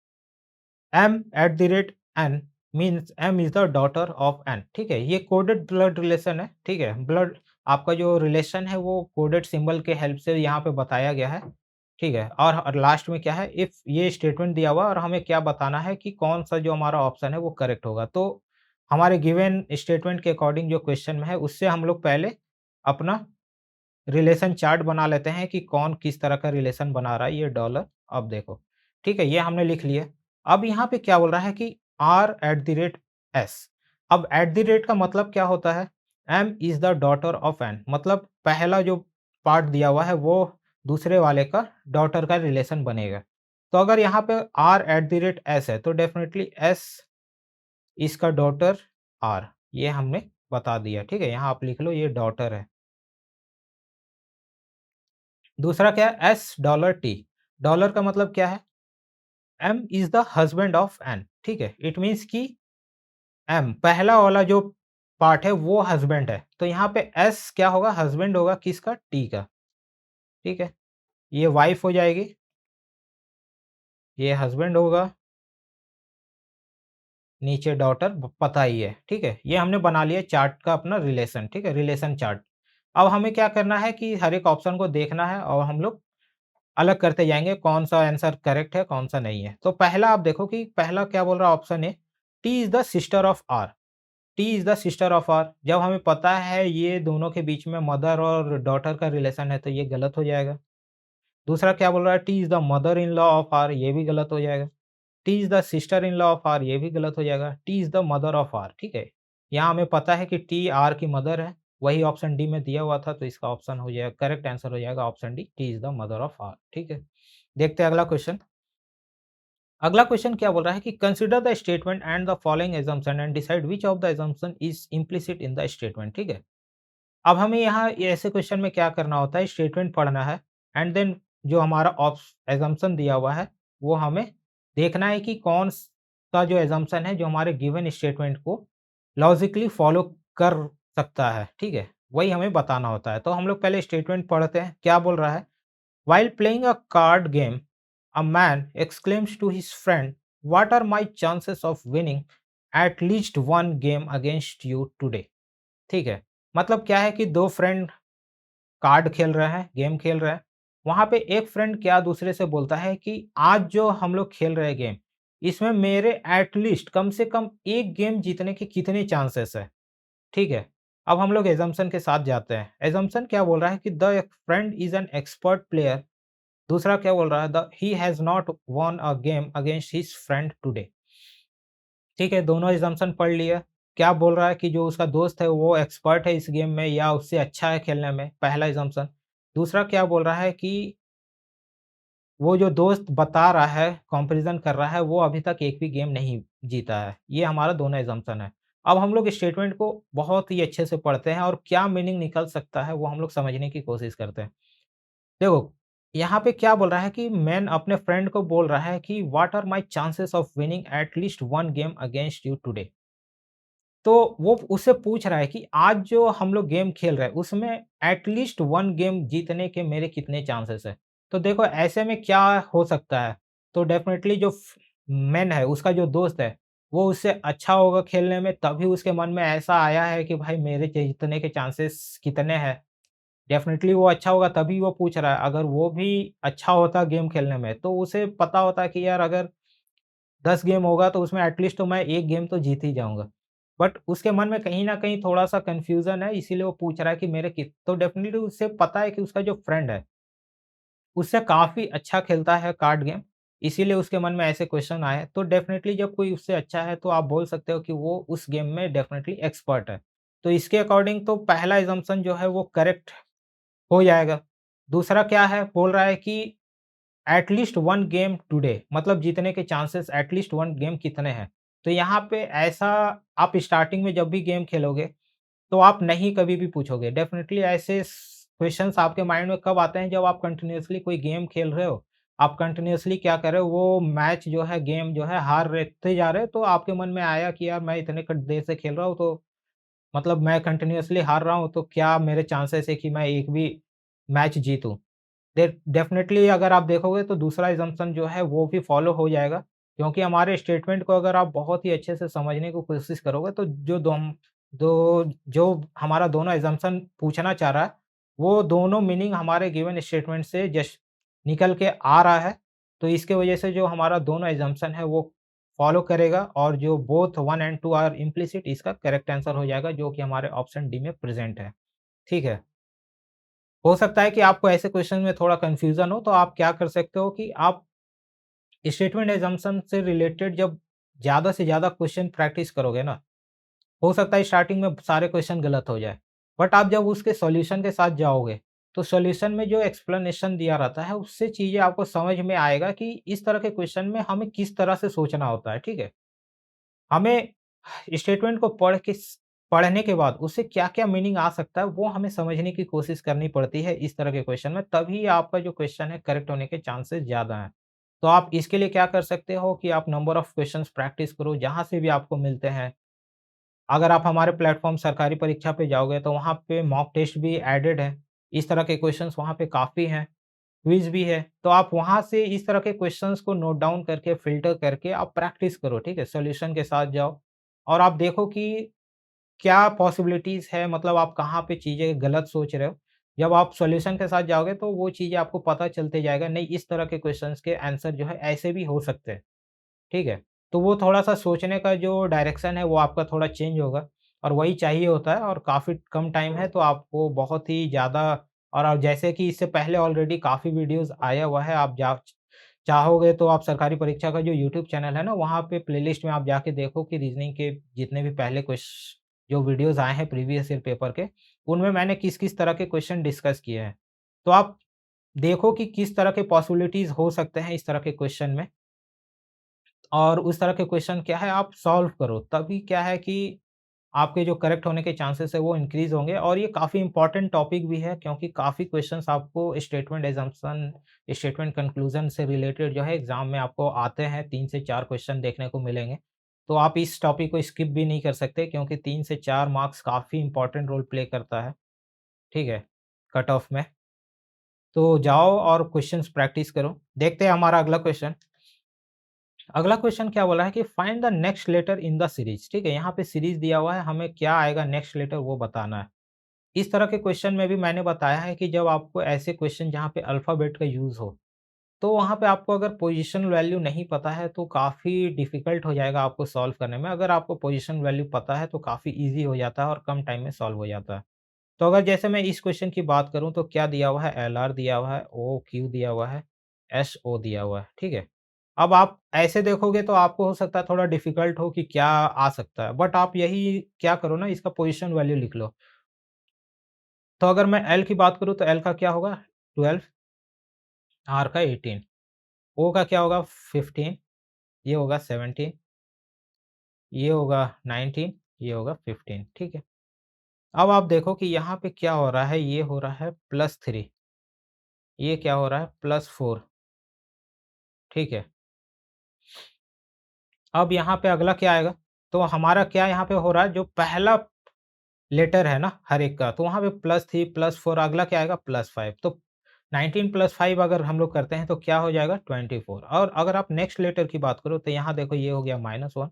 m@n means m is the daughter of n, ठीक है। ये कोडेड ब्लड रिलेशन है, ठीक है। ब्लड आपका जो रिलेशन है वो कोडेड सिंबल के हेल्प से यहाँ पे बताया गया है, ठीक है। और लास्ट में क्या है इफ ये स्टेटमेंट दिया हुआ और हमें क्या बताना है कि कौन सा जो हमारा ऑप्शन है वो करेक्ट होगा। तो हमारे गिवन स्टेटमेंट के अकॉर्डिंग जो क्वेश्चन में है उससे हम लोग पहले अपना रिलेशन चार्ट बना लेते हैं कि कौन किस तरह का रिलेशन बना रहा है ये डॉलर। अब देखो, ठीक है, ये हमने लिख लिया। अब यहाँ पे क्या बोल रहा है कि r@s। अब एट द रेट का मतलब क्या होता है? M is the daughter of N, मतलब पहला जो पार्ट दिया हुआ है वो दूसरे वाले का डॉटर का रिलेशन बनेगा। तो अगर यहाँ पे r@s है तो डेफ़िनेटली s इसका डॉटर r, ये हमने बता दिया, ठीक है? यहाँ आप लिख लो ये डॉटर है। दूसरा क्या है $, डॉलर का मतलब क्या है? M is the husband of N, ठीक है? इट मीन्स कि एम पहला वाला जो पार्ट है वो हस्बैंड है, तो यहाँ पे एस क्या होगा? हस्बैंड होगा किसका? टी का, ठीक है? ये वाइफ हो जाएगी, ये हस्बैंड होगा, नीचे डॉटर पता ही है, ठीक है? ये हमने बना लिया चार्ट का अपना रिलेशन, ठीक है? Relation chart. अब हमें क्या करना है कि हर एक ऑप्शन को देखना है और हम लोग अलग करते जाएँगे, कौन-सा आंसर करेक्ट है, कौन-सा नहीं है। तो पहला आप देखो कि पहला क्या बोल रहा है option A, T is the sister of R. T is the sister of R, जब हमें पता है ये दोनों के बीच में मदर और डॉटर का रिलेशन है तो ये गलत हो जाएगा। दूसरा क्या बोल रहा है, T is the mother in law of R, ये भी गलत हो जाएगा। T is the sister in law of R, ये भी गलत हो जाएगा। T is the mother of R, ठीक है? यहाँ हमें पता है कि टी आर की मदर है, वही ऑप्शन डी में दिया हुआ था तो इसका ऑप्शन हो जाएगा, करेक्ट आंसर हो जाएगा option D, T is the mother of R, ठीक है? देखते हैं अगला क्वेश्चन। अगला क्वेश्चन क्या बोल रहा है कि consider the statement and the following assumption and decide which of the assumption is implicit in the statement, ठीक है? अब हमें यहाँ ये ऐसे क्वेश्चन में क्या करना होता है, स्टेटमेंट पढ़ना है एंड देन जो हमारा असम्पशन दिया हुआ है वो हमें देखना है कि कौन सा जो असम्पशन है जो हमारे गिवन स्टेटमेंट को लॉजिकली फॉलो कर सकता है, ठीक है? वही हमें बताना होता है। तो हम लोग पहले स्टेटमेंट पढ़ते हैं, क्या बोल रहा है? While playing a card game, a man exclaims to his friend, "What are my chances of winning at least one game against you today?" ठीक है, मतलब क्या है कि दो फ्रेंड कार्ड खेल रहे हैं, गेम खेल रहे हैं। वहाँ पे एक फ्रेंड क्या दूसरे से बोलता है कि आज जो हम लोग खेल रहे हैं गेम, इसमें मेरे एट लीस्ट कम से कम एक गेम जीतने के कितने चांसेस है, ठीक है? अब हम लोग assumption के साथ जाते हैं। assumption क्या बोल रहा है कि the friend is an expert player. दूसरा क्या बोल रहा है, the he has not von a game against his friend today. ठीक है, दोनों assumption पढ़ लिया। क्या बोल रहा है कि जो उसका दोस्त है वो एक्सपर्ट है इस गेम में या उससे अच्छा है खेलने में, पहला assumption। दूसरा क्या बोल रहा है कि वो जो दोस्त बता रहा है, कंपैरिज़न कर रहा है, वो अभी तक एक भी गेम नहीं जीता है। ये हमारा दोनों assumption है। अब हम लोग स्टेटमेंट को बहुत ही अच्छे से पढ़ते हैं और क्या मीनिंग निकल सकता है वो हम लोग समझने की कोशिश करते हैं। देखो, यहाँ पे क्या बोल रहा है कि मैन अपने फ्रेंड को बोल रहा है कि what are my chances of winning at least one game against you today. तो वो उससे पूछ रहा है कि आज जो हम लोग गेम खेल रहे हैं उसमें एट लीस्ट वन गेम जीतने के मेरे कितने चांसेस हैं। तो देखो ऐसे में क्या हो सकता है, तो डेफिनेटली जो मैन है उसका जो दोस्त है वो उससे अच्छा होगा खेलने में, तभी उसके मन में ऐसा आया है कि भाई मेरे जीतने के चांसेस कितने हैं। डेफ़िनेटली वो अच्छा होगा तभी वो पूछ रहा है, अगर वो भी अच्छा होता गेम खेलने में, तो उसे पता होता कि यार अगर 10 गेम होगा तो उसमें एटलीस्ट तो मैं 1 गेम तो जीत ही जाऊँगा। बट उसके मन में कहीं न कहीं थोड़ा-सा कन्फ्यूज़न है इसीलिए वो पूछ रहा है कि मेरे कित तो डेफ़िनेटली उसे पता है कि उसका जो फ्रेंड है, उससे काफ़ी अच्छा खेलता है कार्ड गेम, इसीलिए उसके मन में ऐसे क्वेश्चन आए। तो डेफ़िनेटली जब कोई उससे अच्छा है तो आप बोल सकते हो कि वो उस गेम में डेफ़िनेटली एक्सपर्ट है। तो इसके अकॉर्डिंग तो पहला असम्पशन जो है वो करेक्ट हो जाएगा। दूसरा क्या है, बोल रहा है कि एट लीस्ट 1 गेम टुडे, मतलब जीतने के चांसेस एट लीस्ट 1 गेम कितने हैं? तो यहाँ पे ऐसा आप स्टार्टिंग में जब भी गेम खेलोगे, तो आप नहीं कभी भी पूछोगे। डेफ़िनिटली ऐसे क्वेश्चन्स आपके माइंड में कब आते हैं जब आप कंटीन्यूअसली कोई गेम खेल रहे हो। आप कंटीन्यूअसली क्या कर रहे हो, वो मैच जो है, गेम जो है हारते जा रहे हो, तो आपके मन में आया कि यार मैं इतने क देर से खेल रहा हूँ तो मतलब मैं कंटीन्यूअसली हार रहा हूँ, तो क्या मेरे चांसेस है कि मैं एक भी मैच जीतूँ? डेफ़िनेटली अगर आप देखोगे तो दूसरा असम्पशन जो है वो भी फ़ॉलो हो जाएगा, क्योंकि हमारे स्टेटमेंट को अगर आप बहुत ही अच्छे से समझने की कोशिश करोगे तो जो हमारा दोनों असम्पशन पूछना चाह रहा है, वो दोनों मीनिंग हमारे गिवन स्टेटमेंट से जस्ट निकल के आ रहा है। तो इसके वजह से जो हमारा दोनों असम्पशन है वो फ़ॉलो करेगा और जो बोथ 1 एंड 2 आर इम्प्लिसिट, इसका करेक्ट आंसर हो जाएगा जो कि हमारे ऑप्शन डी में प्रेज़ेंट है। ठीक है? हो सकता है कि आपको ऐसे क्वेश्चन में थोड़ा कन्फ्यूज़न हो, तो आप क्या कर सकते हो कि आप स्टेटमेंट असम्पशन से रिलेटेड जब ज़्यादा से ज़्यादा क्वेश्चन प्रैक्टिस करोगे ना, हो सकता है स्टार्टिंग में सारे क्वेश्चन गलत हो जाए, बट आप जब उसके सॉल्यूशन के साथ जाओगे, तो सॉल्यूशन में जो एक्सप्लेनेशन दिया रहता है, उससे चीज़ें आपको समझ में आएगा कि इस तरह के क्वेश्चन में हमें किस तरह से सोचना होता है, ठीक है? हमें स्टेटमेंट को पढ़ने के बाद उससे क्या-क्या मीनिंग आ सकता है, वो हमें समझने की कोशिश करनी पड़ती है इस तरह के क्वेश्चन में, तभी आपका जो क्वेश्चन है करेक्ट होने के चांसेस ज़्यादा हैं। तो आप इसके लिए क्या कर सकते हो कि आप नंबर ऑफ क्वेश्चंस प्रैक्टिस करो, जहाँ से भी आपको मिलते हैं। अगर आप हमारे प्लेटफ़ॉर्म सरकारी परीक्षा पे जाओगे तो वहाँ पे मॉक टेस्ट भी एडेड है। इस तरह के क्वेश्चंस वहाँ पे काफ़ी हैं, क्विज़ भी है। तो आप वहाँ से इस तरह के क्वेश्चंस को नोट डाउन करके फ़िल्टर करके आप प्रैक्टिस करो, ठीक है? सॉल्यूशन के साथ जाओ और आप देखो कि क्या पॉसिबिलिटीज़ है, मतलब आप कहाँ पे चीज़ें गलत सोच रहे हो। जब आप सॉल्यूशन के साथ जाओगे तो वो चीज़ें आपको पता चलते जाएगा, नहीं इस तरह के क्वेश्चंस के आंसर जो है ऐसे भी हो सकते हैं। ठीक है? तो वो थोड़ा-सा सोचने का जो डायरेक्शन है वो आपका थोड़ा चेंज होगा और वही चाहिए होता है और काफ़ी कम टाइम है तो आपको बहुत ही ज़्यादा और जैसे कि इससे पहले ऑलरेडी काफ़ी वीडियोज़ आया हुआ है, आप चाहोगे तो आप सरकारी परीक्षा का जो यूट्यूब चैनल है ना, वहाँ पे प्लेलिस्ट में आप जाके देखो कि रीज़निंग के जितने भी पहले जो वीडियोज़ आए हैं प्रीवियस ईयर पेपर के, उनमें मैंने किस-किस तरह के क्वेश्चन डिस्कस किए हैं। तो आप देखो कि किस तरह के पॉसिबिलिटीज़ हो सकते हैं इस तरह के क्वेश्चन में। और उस तरह के क्वेश्चन क्या है आप सॉल्व करो, तभी क्या है कि आपके जो करेक्ट होने के चांसेस है वो इंक्रीज़ होंगे और ये काफ़ी इम्पोर्टेंट टॉपिक भी है क्योंकि काफ़ी क्वेश्चन्स आपको स्टेटमेंट असम्पशन, स्टेटमेंट कंक्लूजन से रिलेटेड जो है एग्ज़ाम में आपको आते हैं, 3 से 4 क्वेश्चन देखने को मिलेंगे। तो आप इस टॉपिक को स्किप भी नहीं कर सकते क्योंकि 3 से 4 मार्क्स काफ़ी इम्पोर्टेंट रोल प्ले करता है, ठीक है? कट ऑफ में। तो जाओ और क्वेश्चंस प्रैक्टिस करो। देखते हैं हमारा अगला क्वेश्चन। अगला क्वेश्चन क्या बोला है कि find the next letter in the series, ठीक है? यहाँ पे सीरीज दिया हुआ है, हमें क्या आएगा नेक्स्ट लेटर वो बताना है। इस तरह के क्वेश्चन में भी मैंने बताया है कि जब आपको ऐसे क्वेश्चन जहाँ पे अल्फ़ाबेट का यूज़ हो, तो वहाँ पे आपको अगर पोज़ीशन वैल्यू नहीं पता है तो काफ़ी डिफ़िकल्ट हो जाएगा आपको सॉल्व करने में। अगर आपको पोज़ीशन वैल्यू पता है तो काफ़ी ईज़ी हो जाता है और कम टाइम में सॉल्व हो जाता है। तो अगर जैसे मैं इस क्वेश्चन की बात करूँ तो क्या दिया हुआ है एलआर दिया हुआ है, ओक्यू दिया हुआ है, एसओ दिया हुआ है, ठीक है? अब आप ऐसे देखोगे तो आपको हो सकता है थोड़ा डिफ़िकल्ट हो कि क्या आ सकता है, बट आप यही क्या करो ना इसका पोज़ीशन वैल्यू लिख लो। तो अगर मैं एल की बात करूँ तो एल का क्या होगा 12, आर का 18, ओ का क्या होगा 15, ये होगा 17, ये होगा 19, ये होगा 15, ठीक है? अब आप देखो कि यहाँ पे क्या हो रहा है, ये हो रहा है +3, ये क्या हो रहा है +4, ठीक है? अब यहाँ पे अगला क्या आएगा? तो हमारा क्या यहाँ पे हो रहा है, जो पहला लेटर है ना हर एक का, तो वहाँ पे +3 +4 अगला क्या आएगा +5, तो 19 +5 अगर हम लोग करते हैं तो क्या हो जाएगा 24 और अगर आप नेक्स्ट लेटर की बात करो तो यहाँ देखो ये हो गया -1,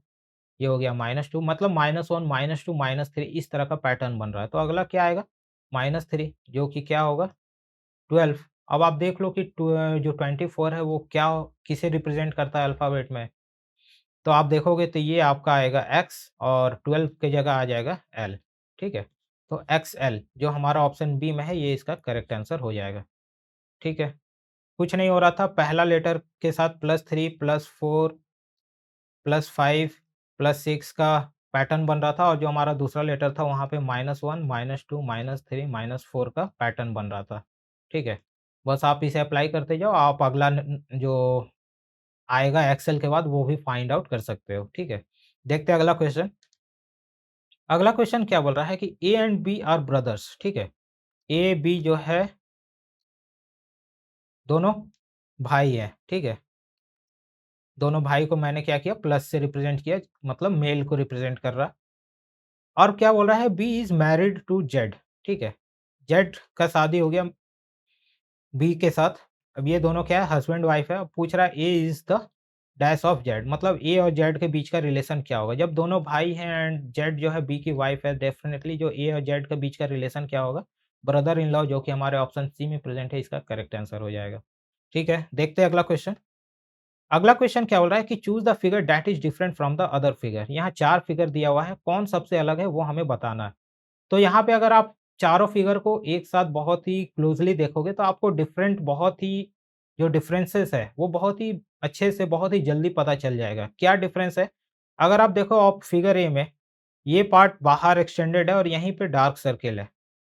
ये हो गया -2 मतलब -1 -2 -3 इस तरह का पैटर्न बन रहा है। तो अगला क्या आएगा -3 जो कि क्या होगा 12। अब आप देख लो कि जो 24 है वो क्या किसे रिप्रेज़ेंट करता है अल्फ़ाबेट में? तो आप देखोगे तो ये आपका आएगा एक्स और 12 की जगह आ जाएगा एल, ठीक है? तो एक्सएल जो हमारा ऑप्शन बी में है ये इसका करेक्ट आंसर हो जाएगा, ठीक है? कुछ नहीं हो रहा था पहला लेटर के साथ +3 +4 +5 +6 का पैटर्न बन रहा था और जो हमारा दूसरा लेटर था वहाँ पे -1 -2 -3 -4 का पैटर्न बन रहा था, ठीक है? बस आप इसे अप्लाई करते जाओ, आप अगला जो आएगा एक्सेल के बाद वो भी फाइंड आउट कर सकते हो, ठीक है? देखते हैं अगला क्वेश्चन। अगला क्वेश्चन क्या बोल रहा है कि A and B are brothers, ठीक है? ए, बी जो है दोनों भाई हैं, ठीक है? दोनों भाई को मैंने क्या किया प्लस से रिप्रेज़ेंट किया मतलब मेल को रिप्रेज़ेंट कर रहा और क्या बोल रहा है B is married to Z, ठीक है? जेड का शादी हो गया बी के साथ। अब ये दोनों क्या है हस्बैंड वाइफ है। अब पूछ रहा है A is the dash of Z मतलब ए और जेड के बीच का रिलेशन क्या होगा? जब दोनों भाई हैं एंड जेड जो है बी की वाइफ है डेफ़िनेटली जो ए और जेड के बीच का रिलेशन क्या होगा? ब्रदर इन लॉ जो कि हमारे ऑप्शन सी में प्रेज़ेंट है इसका करेक्ट आंसर हो जाएगा। ठीक है, देखते हैं अगला क्वेश्चन। अगला क्वेश्चन क्या बोल रहा है कि choose the figure that is different from the other figure. यहाँ 4 फिगर दिया हुआ है, कौन सबसे अलग है वो हमें बताना है। तो यहाँ पे अगर आप चारों फिगर को एक साथ बहुत ही क्लोज़ली देखोगे तो आपको डिफरेंट बहुत ही जो डिफरेंसेस है वो बहुत ही अच्छे से बहुत ही जल्दी पता चल जाएगा। क्या डिफरेंस है? अगर आप देखो आप फिगर ए में ये पार्ट बाहर एक्सटेंडेड है और यहीं पे डार्क सर्किल है।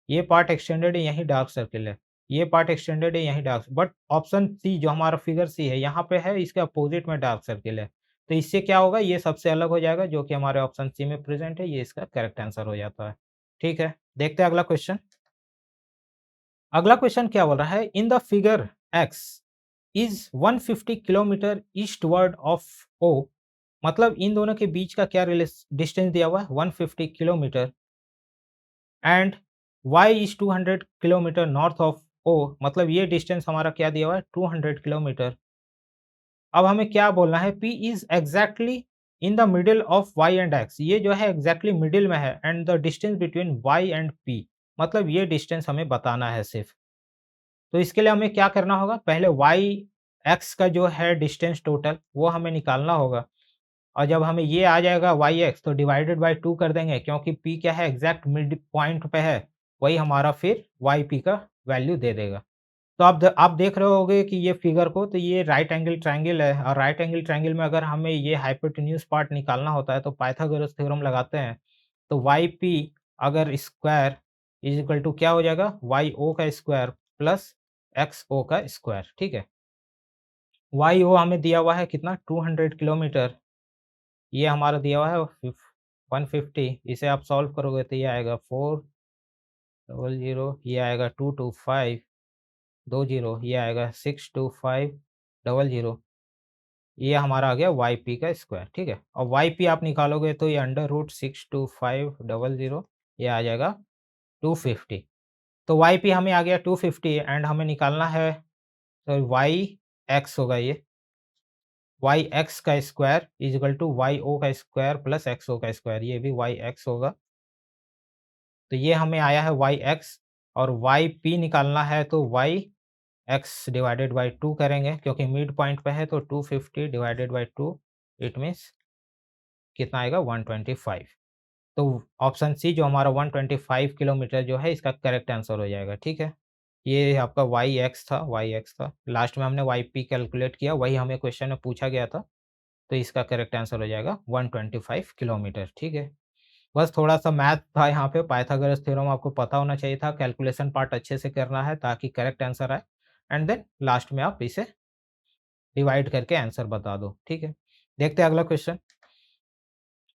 ये पार्ट एक्सटेंडेड है, यहीं डार्क सर्किल है। ये पार्ट एक्सटेंडेड है, यहीं डार्क, बट ऑप्शन सी जो हमारा फिगर सी है यहाँ पे है, इसके अपोजिट में डार्क सर्किल है। तो इससे क्या होगा, ये सबसे अलग हो जाएगा जो कि हमारे ऑप्शन सी में प्रेज़ेंट है, ये इसका करेक्ट आंसर हो जाता है। ठीक है, देखते हैं अगला क्वेश्चन। अगला क्वेश्चन क्या बोल रहा है, in the figure X is 150 kilometre eastward of O, मतलब इन दोनों के बीच का क्या डिस्टेंस दिया हुआ है 150 kilometre, and Y is 200 kilometre north of O, मतलब ये डिस्टेंस हमारा क्या दिया हुआ है 200 किलोमीटर। अब हमें क्या बोलना है, P is exactly in the middle of y and x, ये जो है एग्जैक्टली मिडिल में है, and the distance between y and P, मतलब ये डिस्टेंस हमें बताना है सिर्फ। तो इसके लिए हमें क्या करना होगा, पहले y x का जो है डिस्टेंस टोटल वो हमें निकालना होगा, और जब हमें ये आ जाएगा yx तो डिवाइडेड बाय 2 कर देंगे, क्योंकि p क्या है एग्जैक्ट मिड पॉइंट पे है, वही हमारा फिर yp का वैल्यू दे देगा। तो आप देख रहे होगे कि ये फिगर को, तो ये राइट एंगल ट्रायंगल है, और राइट एंगल ट्रायंगल में अगर हमें ये हाइपोटेन्यूज पार्ट निकालना होता है तो पाइथागोरस थ्योरम लगाते हैं। तो yp अगर स्क्वायर इज इक्वल टू क्या हो जाएगा, yo का स्क्वायर प्लस xo का स्क्वायर। ठीक है, yo हमें दिया हुआ है कितना 200 किलोमीटर, ये हमारा दिया हुआ है 150, इसे आप सॉल्व करोगे तो ये आएगा 400, ये आएगा 225 20, ये आएगा 62500, ये हमारा आ गया yp का स्क्वायर। ठीक है, और yp आप निकालोगे तो ये अंडर रूट 62500, ये आ जाएगा 250। तो yp हमें आ गया 250, एंड हमें निकालना है, तो yx होगा ये, yx का square is equal to yo का स्क्वायर प्लस xo का स्क्वायर, ये भी yx होगा। तो ये हमें आया है yx, और yp निकालना है तो x डिवाइडेड बाई 2 करेंगे, क्योंकि मिड पॉइंट पे है, तो 250 डिवाइडेड बाई 2 इट मीन्स कितना आएगा 125। तो ऑप्शन सी जो हमारा 125 किलोमीटर जो है इसका करेक्ट आंसर हो जाएगा। ठीक है, ये आपका y x था, लास्ट में हमने yp कैलकुलेट किया, वही हमें क्वेश्चन में पूछा गया था, तो इसका करेक्ट आंसर हो जाएगा 125 किलोमीटर। ठीक है, बस थोड़ा-सा मैथ था यहाँ पे, पाइथागोरस थ्योरम आपको पता होना चाहिए था, कैलकुलेशन पार्ट अच्छे से करना है ताकि करेक्ट आंसर आए, एंड देन लास्ट में आप इसे डिवाइड करके आंसर बता दो। ठीक है, देखते हैं अगला क्वेश्चन।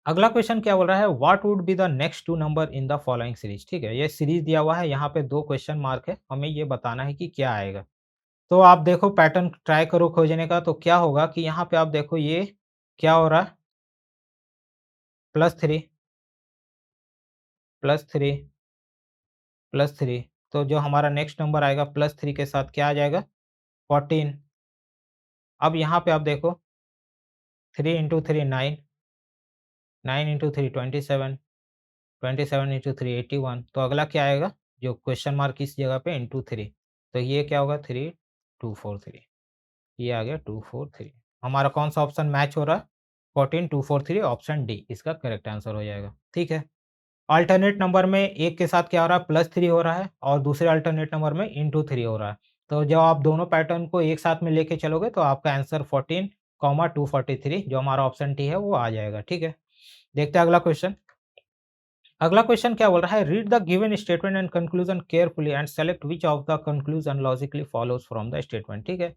अगला क्वेश्चन क्या बोल रहा है, what would be the next 2 number in the following series. ठीक है, ये सीरीज दिया हुआ है, यहाँ पे 2 क्वेश्चन मार्क है, हमें ये बताना है कि क्या आएगा। तो आप देखो पैटर्न ट्राई करो खोजने का, तो क्या होगा कि यहाँ पे आप देखो ये क्या हो रहा है, +3 +3 +3, तो जो हमारा नेक्स्ट नंबर आएगा +3 के साथ क्या आ जाएगा 14। अब यहाँ पे आप देखो 3 इंटू 3 9, 9 इंटू 3 27, 27 इंटू 3 81, तो अगला क्या आएगा जो क्वेश्चन मार्क इस जगह पे इंटू 3, तो ये क्या होगा 3243, ये आ गया 243। हमारा कौन सा ऑप्शन मैच हो रहा है 14243, ऑप्शन डी इसका करेक्ट आंसर हो जाएगा। ठीक है, अल्टरनेट नंबर में एक के साथ क्या हो रहा है +3 हो रहा है, और दूसरे अल्टरनेट नंबर में इंटू 3 हो रहा है, तो जब आप दोनों पैटर्न को एक साथ में लेके चलोगे तो आपका आंसर 14 243 जो हमारा ऑप्शन टी है वो आ जाएगा। ठीक है, देखते हैं अगला क्वेश्चन। अगला क्वेश्चन क्या बोल रहा है, read the given statement and conclusion carefully and select which of the conclusion logically follows from the statement. ठीक है,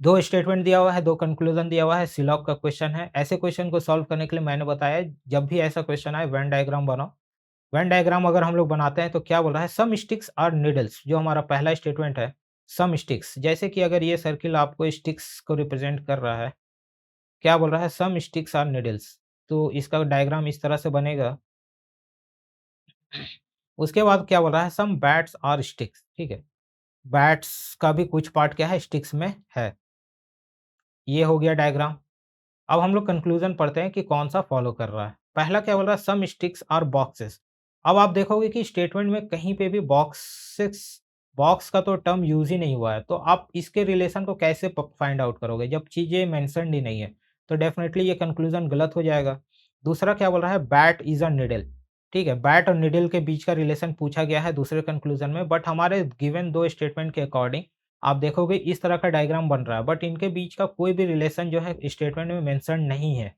दो स्टेटमेंट दिया हुआ है, दो कंक्लूजन दिया हुआ है, सिलॉग का क्वेश्चन है। ऐसे क्वेश्चन को सॉल्व करने के लिए मैंने बताया जब भी ऐसा क्वेश्चन आए वेन डायग्राम बनाओ। वेन डायग्राम अगर हम लोग बनाते हैं तो क्या बोल रहा है, सम स्टिक्स आर नीडल्स, जो हमारा पहला स्टेटमेंट है सम स्टिक्स, जैसे कि अगर ये सर्किल आपको स्टिक्स को रिप्रेजेंट कर रहा है, क्या बोल रहा है सम स्टिक्स आर नीडल्स, तो इसका डायग्राम इस तरह से बनेगा। उसके बाद क्या बोल रहा है, सम बैट्स आर स्टिक्स। ठीक है, बैट्स का भी कुछ पार्ट क्या है स्टिक्स में है, ये हो गया डायग्राम। अब हम लोग कंक्लूजन पढ़ते हैं कि कौन सा फॉलो कर रहा है। पहला क्या बोल रहा है, सम स्टिक्स आर बॉक्सेस। अब आप देखोगे कि स्टेटमेंट में कहीं पे भी बॉक्सेस, बॉक्स का तो टर्म यूज ही नहीं हुआ है, तो आप इसके रिलेशन को कैसे फाइंड आउट करोगे जब चीजें मेंशन्ड ही नहीं है, तो डेफिनेटली ये कंक्लूजन गलत हो जाएगा। दूसरा क्या बोल रहा है, बैट इज अ निडल। ठीक है, बैट और निडल के बीच का रिलेशन पूछा गया है दूसरे कंक्लूजन में, बट हमारे गिवन दो स्टेटमेंट के अकॉर्डिंग आप देखोगे इस तरह का डायग्राम बन रहा है, बट इनके बीच का कोई भी रिलेशन जो है स्टेटमेंट में मेंशन नहीं है।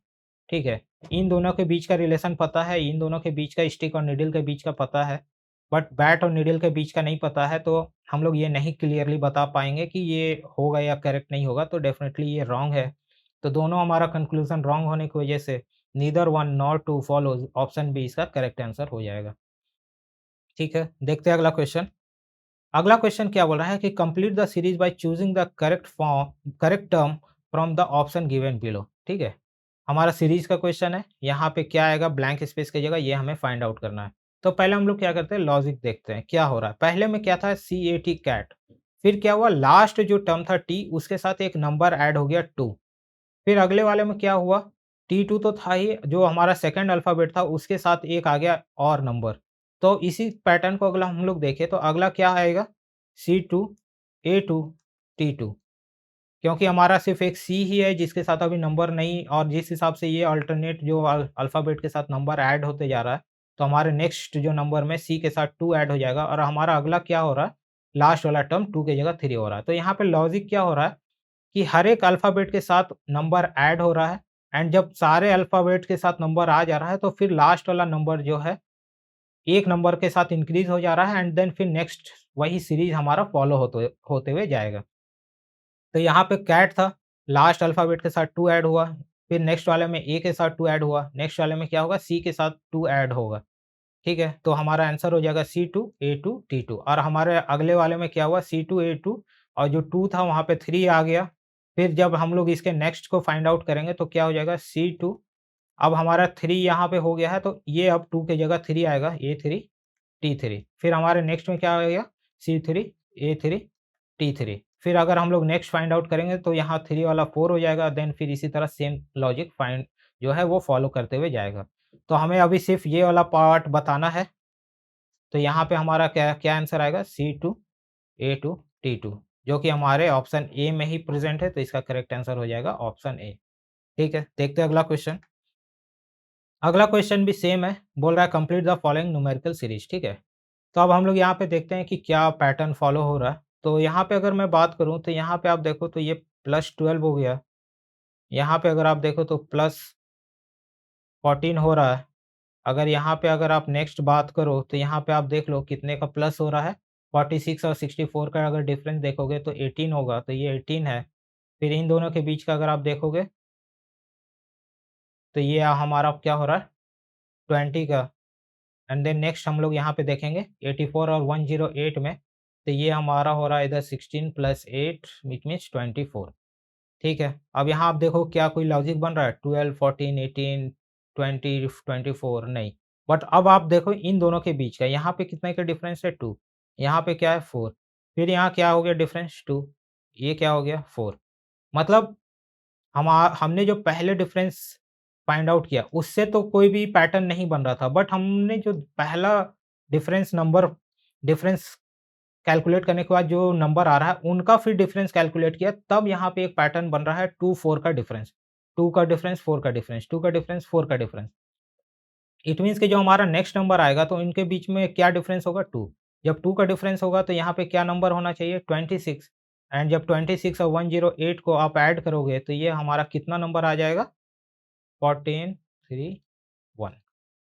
ठीक है, इन दोनों के बीच का रिलेशन पता है, इन दोनों के बीच का स्टिक और नीडल के बीच का पता है, बट बैट और नीडल के बीच का नहीं पता है, तो हम लोग ये नहीं क्लियरली बता पाएँगे कि ये होगा या करेक्ट नहीं होगा, तो डेफ़िनेटली ये रॉन्ग है। तो दोनों हमारा कंक्लूज़न रॉन्ग होने की वजह से neither one nor two follows option B इसका करेक्ट आंसर हो जाएगा। ठीक है, देखते हैं अगला क्वेश्चन। अगला क्वेश्चन क्या बोल रहा है कि complete the series by choosing the correct term from the option given below. ठीक है, हमारा सीरीज का क्वेश्चन है, यहाँ पे क्या आएगा ब्लैंक स्पेस की जगह, ये हमें फाइंड आउट करना है। तो पहले हम लोग क्या करते हैं, लॉजिक देखते हैं क्या हो रहा है। पहले में क्या था, सी ए टी कैट, फिर क्या हुआ, लास्ट जो टर्म था टी, उसके साथ एक नंबर ऐड हो गया 2। फिर अगले वाले में क्या हुआ, T2 तो था ही, जो हमारा सेकंड अल्फ़ाबेट था उसके साथ एक आ गया और नंबर। तो इसी पैटर्न को अगला हम लोग देखें तो अगला क्या आएगा, C2, A2, T2, क्योंकि हमारा सिर्फ़ एक C ही है जिसके साथ अभी नंबर नहीं, और जिस हिसाब से ये अल्टरनेट जो अल्फ़ाबेट के साथ नंबर ऐड होते जा रहा है, तो हमारे नेक्स्ट जो नंबर में C के साथ 2 ऐड हो जाएगा, और हमारा अगला क्या हो रहा है, लास्ट वाला टर्म 2 की जगह 3 हो रहा है। तो यहाँ पे लॉजिक क्या हो रहा है कि हर एक अल्फ़ाबेट के साथ नंबर ऐड हो रहा है, एंड जब सारे अल्फ़ाबेट के साथ नंबर आ जा रहा है, तो फिर लास्ट वाला नंबर जो है, एक नंबर के साथ इंक्रीज़ हो जा रहा है, एंड देन फिर नेक्स्ट वही सीरीज़ हमारा फ़ॉलो होते हुए जाएगा। तो यहाँ पे कैट था, लास्ट अल्फ़ाबेट के साथ 2 ऐड हुआ, फिर नेक्स्ट वाले में ए के साथ 2 ऐड हुआ, नेक्स्ट वाले में क्या होगा, सी के साथ 2 ऐड होगा। ठीक है? तो हमारा आंसर हो जाएगा C2, A2, T2, और हमारे अगले वाले में क्या हुआ, C2, A2, और जो 2 था वहाँ पे 3 आ गया। फिर जब हम लोग इसके नेक्स्ट को फाइंड आउट करेंगे तो क्या हो जाएगा, C2, अब हमारा 3 यहाँ पे हो गया है, तो ये अब 2 की जगह 3 आएगा, A3, T3। फिर हमारे नेक्स्ट में क्या आ गया, C3, A3, T3। फिर अगर हम लोग नेक्स्ट फाइंड आउट करेंगे तो यहाँ 3 वाला 4 हो जाएगा, देन फिर इसी तरह सेम लॉजिक फाइंड जो है वो फॉलो करते हुए जाएगा। तो हमें अभी सिर्फ़ ये वाला पार्ट बताना है। तो यहाँ पे हमारा क्या क्या आंसर आएगा, C2, A2, T2, जो कि हमारे ऑप्शन ए में ही प्रेज़ेंट है, तो इसका करेक्ट आंसर हो जाएगा ऑप्शन ए। ठीक है, देखते हैं अगला क्वेश्चन। अगला क्वेश्चन भी सेम है, बोल रहा है complete the following numerical series. ठीक है, तो अब हम लोग यहाँ पे देखते हैं कि क्या पैटर्न फॉलो हो रहा है। तो यहाँ पे अगर मैं बात करूँ तो यहाँ पे आप देखो तो ये +12 हो गया, यहाँ पे अगर आप देखो तो +14 हो रहा है। अगर यहाँ पे अगर आप नेक्स्ट बात करो तो यहाँ पे आप देख लो कितने का प्लस हो रहा है, 46 और 64 का अगर डिफरेंस देखोगे तो 18 होगा, तो ये 18 है। फिर इन दोनों के बीच का अगर आप देखोगे तो ये हमारा क्या हो रहा है, 20 का। एंड देन नेक्स्ट हम लोग यहाँ पे देखेंगे 84 और 108 में, तो ये हमारा हो रहा है इधर 16 + 8 इट मीन्स 24। ठीक है, अब यहाँ आप देखो क्या कोई लॉजिक बन रहा है, 12, 14, 18, 20, 24 नहीं। बट अब आप देखो इन दोनों के बीच का, यहाँ पे कितने का डिफरेंस है, 2, यहाँ पे क्या है 4, फिर यहाँ क्या हो गया डिफरेंस 2, ये क्या हो गया 4। मतलब हमने जो पहले डिफरेंस फाइंड आउट किया, उससे तो कोई भी पैटर्न नहीं बन रहा था, बट हमने जो पहला डिफरेंस कैलकुलेट करने के बाद जो नंबर आ रहा है, उनका फिर डिफरेंस कैलकुलेट किया, तब यहाँ पे एक पैटर्न बन रहा है 2, 4 का डिफरेंस, 2 का डिफरेंस, 4 का डिफरेंस, 2 का डिफरेंस, 4 का डिफरेंस। इट मीन्स कि जो हमारा नेक्स्ट नंबर आएगा तो इनके बीच में क्या डिफरेंस होगा, 2। जब 2 का डिफरेंस होगा तो यहाँ पे क्या नंबर होना चाहिए, 26, एंड जब 26 और 108 को आप ऐड करोगे तो ये हमारा कितना नंबर आ जाएगा, 14, 3, 1।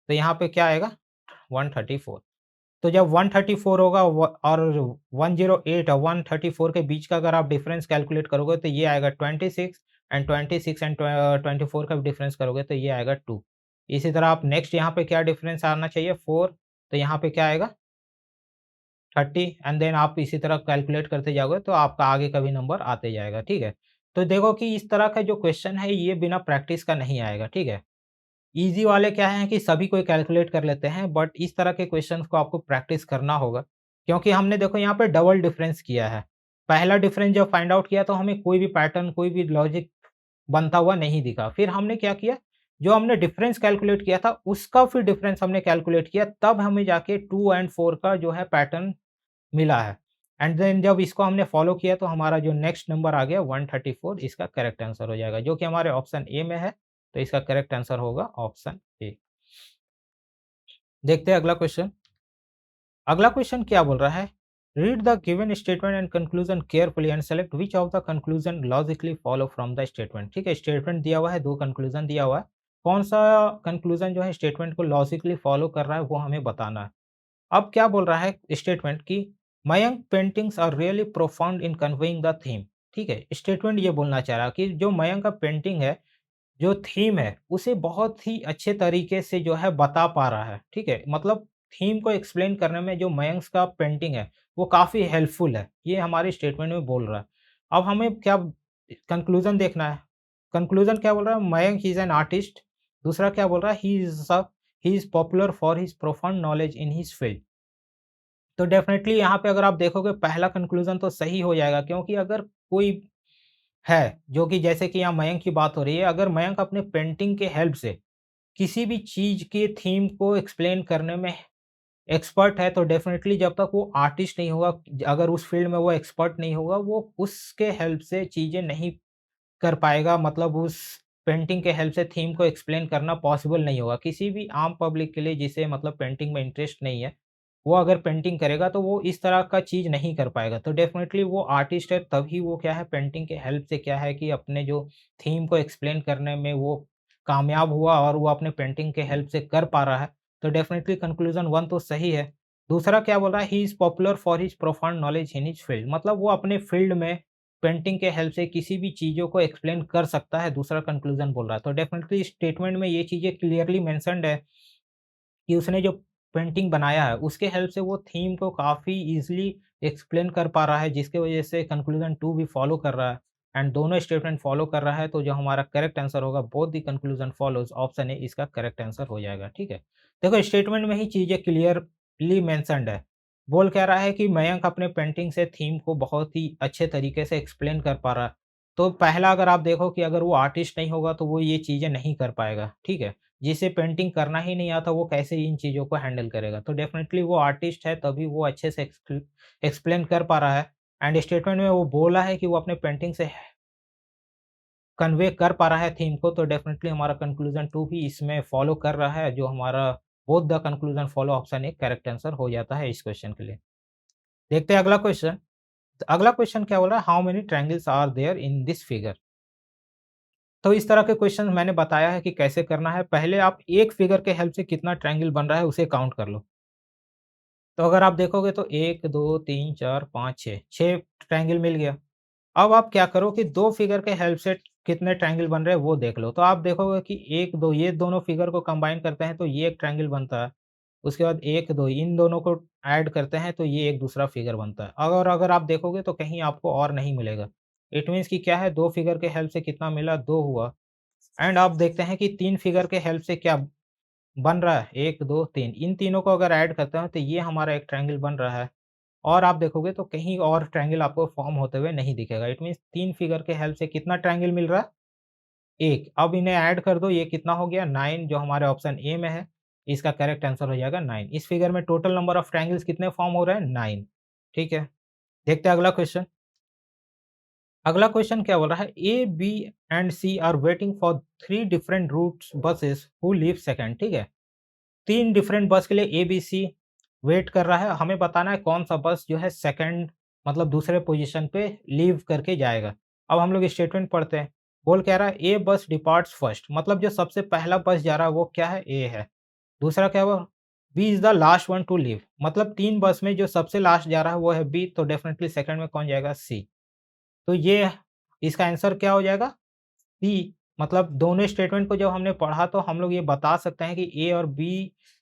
तो यहाँ पे क्या आएगा, 134। तो जब 134 होगा और 108 और 134 के बीच का अगर आप डिफरेंस कैलकुलेट करोगे तो ये आएगा 26, एंड 26 एंड 24 का डिफरेंस करोगे तो ये आएगा 2। इसी तरह आप नेक्स्ट यहाँ पे क्या डिफरेंस आना चाहिए, 4, तो यहाँ पे क्या आएगा 30, एंड देन आप इसी तरह कैलकुलेट करते जाओगे तो आपका आगे का भी नंबर आते जाएगा। ठीक है, तो देखो कि इस तरह का जो क्वेश्चन है ये बिना प्रैक्टिस का नहीं आएगा। ठीक है, ईज़ी वाले क्या हैं कि सभी कोई कैलकुलेट कर लेते हैं, बट इस तरह के क्वेश्चंस को आपको प्रैक्टिस करना होगा, क्योंकि हमने देखो यहाँ पे डबल डिफरेंस किया है। पहला डिफरेंस जब फाइंड आउट किया तो हमें कोई भी पैटर्न, कोई भी लॉजिक बनता हुआ नहीं दिखा। फिर हमने क्या किया, जो हमने डिफरेंस कैलकुलेट किया था उसका फिर डिफरेंस हमने कैलकुलेट किया, तब हमें जाके 2 एंड 4 का जो है पैटर्न मिला है। एंड देन जब इसको हमने फॉलो किया तो हमारा जो नेक्स्ट नंबर आ गया 134, इसका करेक्ट आंसर हो जाएगा, जो कि हमारे ऑप्शन ए में है, तो इसका करेक्ट आंसर होगा ऑप्शन ए। देखते हैं अगला क्वेश्चन। अगला क्वेश्चन क्या बोल रहा है, read the given statement and conclusion carefully and select which of the conclusion logically follow from the statement. ठीक है, स्टेटमेंट दिया हुआ है, 2 कंक्लूजन दिया हुआ है, कौन सा कंक्लूजन जो है स्टेटमेंट को लॉजिकली फॉलो कर रहा है वो हमें बताना है। अब क्या बोल रहा है स्टेटमेंट कि Mayank paintings are really profound in conveying the theme. ठीक है, स्टेटमेंट ये बोलना चाह रहा है कि जो मयंक का पेंटिंग है, जो थीम है, उसे बहुत ही अच्छे तरीके से जो है बता पा रहा है। ठीक है, मतलब थीम को एक्सप्लेन करने में जो मयंक का पेंटिंग है वो काफ़ी हेल्पफुल है, ये हमारे स्टेटमेंट में बोल रहा है। अब हमें क्या कंक्लूजन देखना है। कंक्लूजन क्या बोल रहा है, Mayank he is an artist. दूसरा क्या बोल रहा है, he is popular for his profound knowledge in his field. तो डेफिनेटली यहाँ पे अगर आप देखोगे पहला कंक्लूजन तो सही हो जाएगा, क्योंकि अगर कोई है जो कि जैसे कि यहाँ मयंक की बात हो रही है, अगर मयंक अपने पेंटिंग के हेल्प से किसी भी चीज़ के थीम को एक्सप्लेन करने में एक्सपर्ट है, तो डेफ़िनेटली जब तक वो आर्टिस्ट नहीं होगा, अगर उस फ़ील्ड में वो एक्सपर्ट नहीं होगा, वो उसके हेल्प से चीज़ें नहीं कर पाएगा, मतलब उस पेंटिंग के हेल्प से थीम को एक्सप्लेन करना पॉसिबल नहीं होगा। किसी भी आम पब्लिक के लिए जिसे मतलब पेंटिंग में इंटरेस्ट नहीं है, वो अगर पेंटिंग करेगा तो वो इस तरह का चीज़ नहीं कर पाएगा। तो डेफ़िनेटली वो आर्टिस्ट है, तभी वो क्या है पेंटिंग के हेल्प से क्या है कि अपने जो थीम को एक्सप्लेन करने में वो कामयाब हुआ और वो अपने पेंटिंग के हेल्प से कर पा रहा है। तो डेफ़िनेटली कंक्लूज़न 1 तो सही है। दूसरा क्या बोल रहा है, he is popular for his profound knowledge in his field, मतलब वो अपने फील्ड में पेंटिंग के हेल्प से किसी भी चीज़ों को एक्सप्लेन कर सकता है, दूसरा कंक्लूज़न बोल रहा है। तो डेफ़िनेटली स्टेटमेंट में ये चीज़ें क्लियरली मेंशन्ड है कि उसने जो पेंटिंग बनाया है, उसके हेल्प से वो थीम को काफ़ी ईज़िली एक्सप्लेन कर पा रहा है, जिसकी वजह से कंक्लूज़न 2 भी फ़ॉलो कर रहा है एंड दोनों स्टेटमेंट फ़ॉलो कर रहा है, तो जो हमारा करेक्ट आंसर होगा both the conclusion follows, option A इसका करेक्ट आंसर हो जाएगा, ठीक है। देखो स्टेटमेंट में ही चीज़ें क्लियरली मेंशन्ड है। बोल क्या रहा है कि मयंक अपने पेंटिंग से थीम को बहुत ही अच्छे तरीके से एक्सप्लेन कर पा रहा है। तो पहला अगर आप देखो कि अगर वो आर्टिस्ट नहीं होगा तो वो ये चीज़ें नहीं कर पाएगा, ठीक है। जिसे पेंटिंग करना ही नहीं आता वो कैसे इन चीज़ों को हैंडल करेगा? तो डेफ़िनेटली वो आर्टिस्ट है तभी वो अच्छे से एक्सप्लेन कर पा रहा है एंड स्टेटमेंट में वो बोला है कि वो अपने पेंटिंग से कन्वे कर पा रहा है थीम को, तो डेफ़िनेटली हमारा कंक्लूज़न 2 भी इसमें फ़ॉलो कर रहा है, जो हमारा both the conclusion follow option A correct answer हो जाता है इस क्वेश्चन के लिए। देखते हैं अगला क्वेश्चन। तो अगला क्वेश्चन क्या बोल रहा है, how many triangles are there in this figure? तो इस तरह के क्वेश्चन मैंने बताया है कि कैसे करना है। पहले आप एक फिगर के हेल्प से कितना ट्रायंगल बन रहा है उसे काउंट कर लो। तो अगर आप देखोगे तो 1, 2, 3, 4, 5, 6, 6 ट्रायंगल मिल गया। अब आप क्या करो कि 2 फिगर के हेल्प से कितने ट्रायंगल बन रहे हैं वो देख लो। तो आप देखोगे कि 1, 2 ये दोनों फिगर को कंबाइन करते हैं तो ये एक ट्रायंगल बनता है। उसके बाद 1, 2 इन दोनों को ऐड करते हैं तो ये एक दूसरा फिगर बनता है। अगर अगर आप देखोगे तो कहीं आपको और नहीं मिलेगा। इट मीन्स कि क्या है, 2 फिगर के हेल्प से कितना मिला, 2 हुआ। एंड आप देखते हैं कि 3 फिगर के हेल्प से क्या बन रहा है, 1, 2, 3 इन तीनों को अगर ऐड करते हैं तो ये हमारा एक ट्रायंगल बन रहा है। और आप देखोगे तो कहीं और ट्रायंगल आपको फॉर्म होते हुए नहीं दिखेगा। इट मीन्स 3 फिगर के हेल्प से कितना ट्रायंगल मिल रहा है? 1। अब इन्हें ऐड कर दो, ये कितना हो गया 9, जो हमारे ऑप्शन ए में है। इसका करेक्ट आंसर हो जाएगा 9। इस फिगर में टोटल नंबर ऑफ ट्रायंगल्स कितने फॉर्म हो रहे हैं? 9। ठीक है। देखते हैं अगला क्वेश्चन। अगला क्वेश्चन क्या बोल रहा है, A, B and C are waiting for 3 different routes buses who leave second. ठीक है। 3 डिफरेंट बस के लिए ए, बी, सी वेट कर रहा है। हमें बताना है कौन-सा बस जो है सेकंड मतलब दूसरे पोज़ीशन पे लीव करके जाएगा। अब हम लोग स्टेटमेंट पढ़ते हैं। बोल क्या रहा है, ए बस डिपार्ट्स फर्स्ट, मतलब जो सबसे पहला बस जा रहा है वो क्या है? ए है। दूसरा क्या हुआ? B is the last one to leave, मतलब 3 बस में जो सबसे लास्ट जा रहा है वो है बी, तो डेफिनिटली सेकंड में कौन जाएगा? सी। तो ये इसका आंसर क्या हो जाएगा? सी। मतलब दोनों स्टेटमेंट को जब हमने पढ़ा तो हम लोग ये बता सकते हैं कि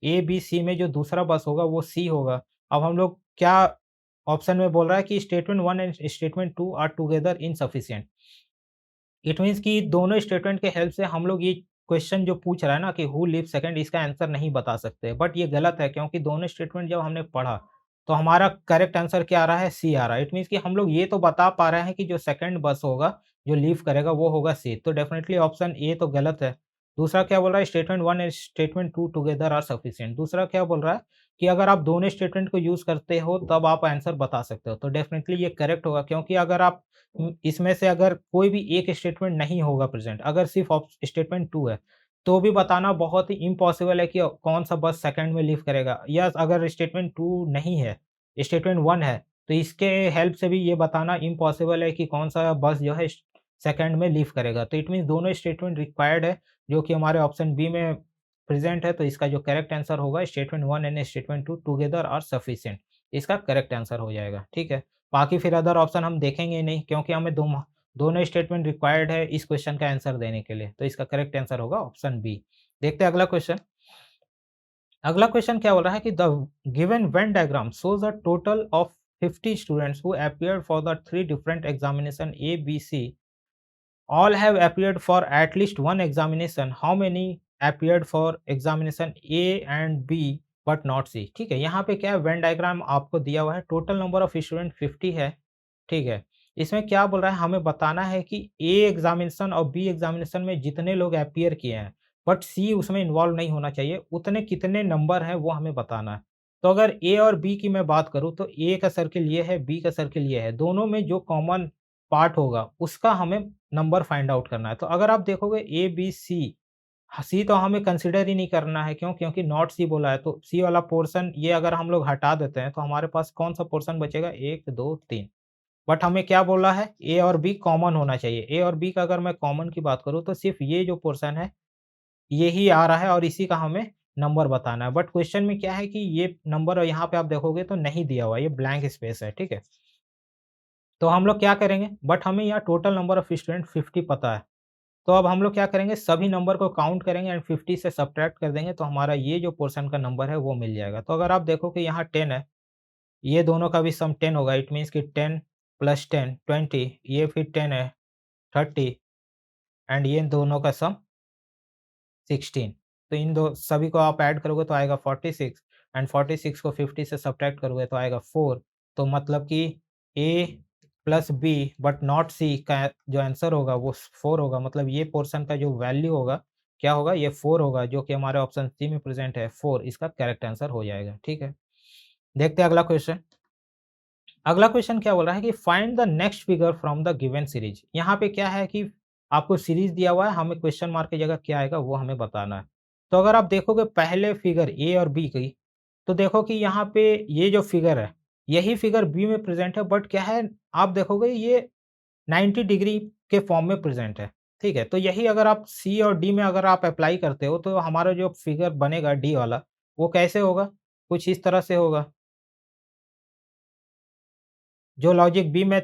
ए, बी, सी में जो दूसरा बस होगा वो सी होगा। अब हम लोग क्या ऑप्शन में बोल रहा है कि statement 1 and statement 2 are together insufficient. It means कि दोनों स्टेटमेंट के हेल्प से हम लोग ये क्वेश्चन जो पूछ रहा है ना कि हू लिव सेकंड, इसका आंसर नहीं बता सकते। बट ये गलत है, क्योंकि दोनों स्टेटमेंट जब हमने पढ़ा तो हमारा करेक्ट आंसर क्या आ रहा है? सी आ रहा है। इट मीन्स कि हम लोग ये तो बता पा रहे हैं कि जो सेकंड बस होगा, जो लीव करेगा वो होगा सी। तो डेफिनिटली ऑप्शन ए तो गलत है। दूसरा क्या बोल रहा है, statement 1 and statement 2 together are sufficient. दूसरा क्या बोल रहा है कि अगर आप दोनों स्टेटमेंट को यूज़ करते हो तब आप आंसर बता सकते हो। तो डेफिनिटली ये करेक्ट होगा, क्योंकि अगर आप इसमें से अगर कोई भी एक स्टेटमेंट नहीं होगा प्रेज़ेंट, अगर सिर्फ़ स्टेटमेंट 2 है, तो भी बताना बहुत ही इम्पॉसिबल है कि कौन-सा बस सेकंड में लीव करेगा, या अगर स्टेटमेंट 2 नहीं है, स्टेटमेंट 1 है, तो इसके हेल्प से भी ये बताना इम्पॉसिबल है कि कौन-सा बस जो है सेकंड में लीव करेगा। तो इट मीन्स दोनों स्टेटमेंट रिक्वायर्ड है, जो कि हमारे ऑप्शन बी में प्रेजेंट है, तो इसका जो करेक्ट आंसर होगा statement 1 and statement 2 together are sufficient, इसका करेक्ट आंसर हो जाएगा। ठीक है, बाकी फिर अदर ऑप्शन हम देखेंगे ही नहीं, क्योंकि हमें दोनों स्टेटमेंट रिक्वायर्ड है इस क्वेश्चन का आंसर देने के लिए, तो इसका करेक्ट आंसर होगा ऑप्शन बी। देखते हैं अगला क्वेश्चन। अगला क्वेश्चन क्या बोल रहा है कि the given Venn diagram shows a total of 50 students who appeared for the 3 different examination A B C, all have appeared for at least one examination, how many appeared for examination A and B but not C। ठीक है, यहाँ पे क्या है, Venn diagram आपको दिया हुआ है, टोटल नंबर ऑफ स्टूडेंट 50 है। ठीक है, इसमें क्या बोल रहा है, हमें बताना है कि ए एग्जामिनेशन और बी एग्जामिनेशन में जितने लोग अपीयर किए हैं बट सी उसमें इन्वॉल्व नहीं होना चाहिए, उतने कितने नंबर हैं वो हमें बताना है। तो अगर ए और बी की मैं बात करूँ तो ए का सर्किल ये है, बी का सर्किल ये है, दोनों में जो कॉमन पार्ट होगा उसका हमें नंबर फाइंड आउट करना है। तो अगर आप देखोगे ए, बी, सी, सी तो हमें कंसीडर ही नहीं करना है, क्यों? क्योंकि नॉट सी बोला है, तो सी वाला पोर्शन ये अगर हम लोग हटा देते हैं तो हमारे पास कौन-सा पोर्शन बचेगा? 1, 2, 3। बट हमें क्या बोला है? ए और बी कॉमन होना चाहिए। ए और बी का अगर मैं कॉमन की बात करूँ तो सिर्फ़ ये जो पोर्शन है, ये ही आ रहा है और इसी का हमें नंबर बताना है। बट क्वेश्चन में क्या है कि ये नंबर यहाँ पे आप देखोगे तो नहीं दिया हुआ है, ये ब्लैंक स्पेस है, ठीक है? तो हम लोग क्या करेंगे? बट हमें यहाँ टोटल नंबर ऑफ स्टूडेंट 50 पता है। तो अब हम लोग क्या करेंगे, सभी नंबर को काउंट करेंगे एंड 50 से सब्ट्रैक्ट कर देंगे, तो हमारा ये जो पोर्शन का नंबर है वो मिल जाएगा। तो अगर आप देखो कि यहाँ 10 है, ये दोनों का भी सम 10 होगा, इट मीन्स कि 10 प्लस 10 20, ये फिर 10 है 30 एंड ये दोनों का सम 16। तो इन दो सभी को आप ऐड करोगे तो आएगा 46 एंड 46 को 50 से सब्ट्रैक्ट करोगे तो आएगा 4। तो मतलब कि ए प्लस बी बट नॉट सी का जो आंसर होगा वो 4 होगा। मतलब ये पोर्शन का जो वैल्यू होगा, क्या होगा? ये 4 होगा, जो कि हमारे ऑप्शन सी में प्रेजेंट है 4, इसका करेक्ट आंसर हो जाएगा। ठीक है, देखते हैं अगला क्वेश्चन। अगला क्वेश्चन क्या बोल रहा है कि find the next figure from the given series. यहाँ पे क्या है कि आपको सीरीज दिया हुआ है, हमें क्वेश्चन मार्क की जगह क्या आएगा वो हमें बताना है। तो अगर आप देखोगे पहले फिगर ए और बी की, तो देखो कि यहाँ पे ये जो फिगर है, यही फिगर बी में प्रेजेंट है, बट क्या है, आप देखोगे ये 90 डिग्री के फॉर्म में प्रेजेंट है। ठीक है, तो यही अगर आप सी और डी में अगर आप अप्लाई करते हो तो हमारा जो फिगर बनेगा डी वाला, वो कैसे होगा? कुछ इस तरह से होगा। जो लॉजिक बी में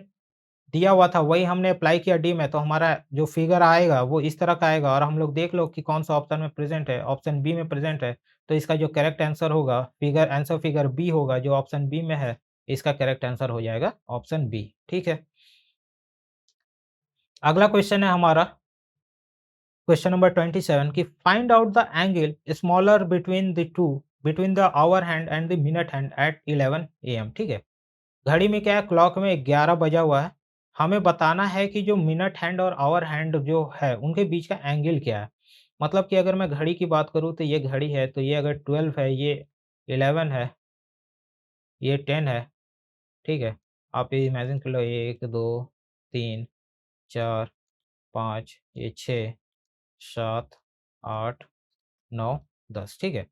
दिया हुआ था वही हमने अप्लाई किया डी में, तो हमारा जो फिगर आएगा वो इस तरह का आएगा। और हम लोग देख लो कि कौन-सा ऑप्शन में प्रेज़ेंट है, ऑप्शन बी में प्रेज़ेंट है। तो इसका जो करेक्ट आंसर होगा, आंसर फिगर बी होगा जो ऑप्शन बी में है, इसका करेक्ट आंसर हो जाएगा ऑप्शन बी। ठीक है? अगला क्वेश्चन है हमारा क्वेश्चन नंबर 27 कि find out the angle smaller between the two, between the hour hand and the minute hand at 11 AM. ठीक है? घड़ी में क्या है, क्लॉक में 11 बजा हुआ है। हमें बताना है कि जो मिनट हैंड और आवर हैंड जो है, उनके बीच का एंगल क्या है? मतलब कि अगर मैं घड़ी की बात करूँ तो ये घड़ी है, तो ये अगर 12 है, ये 11 है, ये 10 है, ठीक है? आप ये इमेजिन कर लो, 1, 2, 3, 4, 5, ये 6, 7, 8, 9, 10, ठीक है?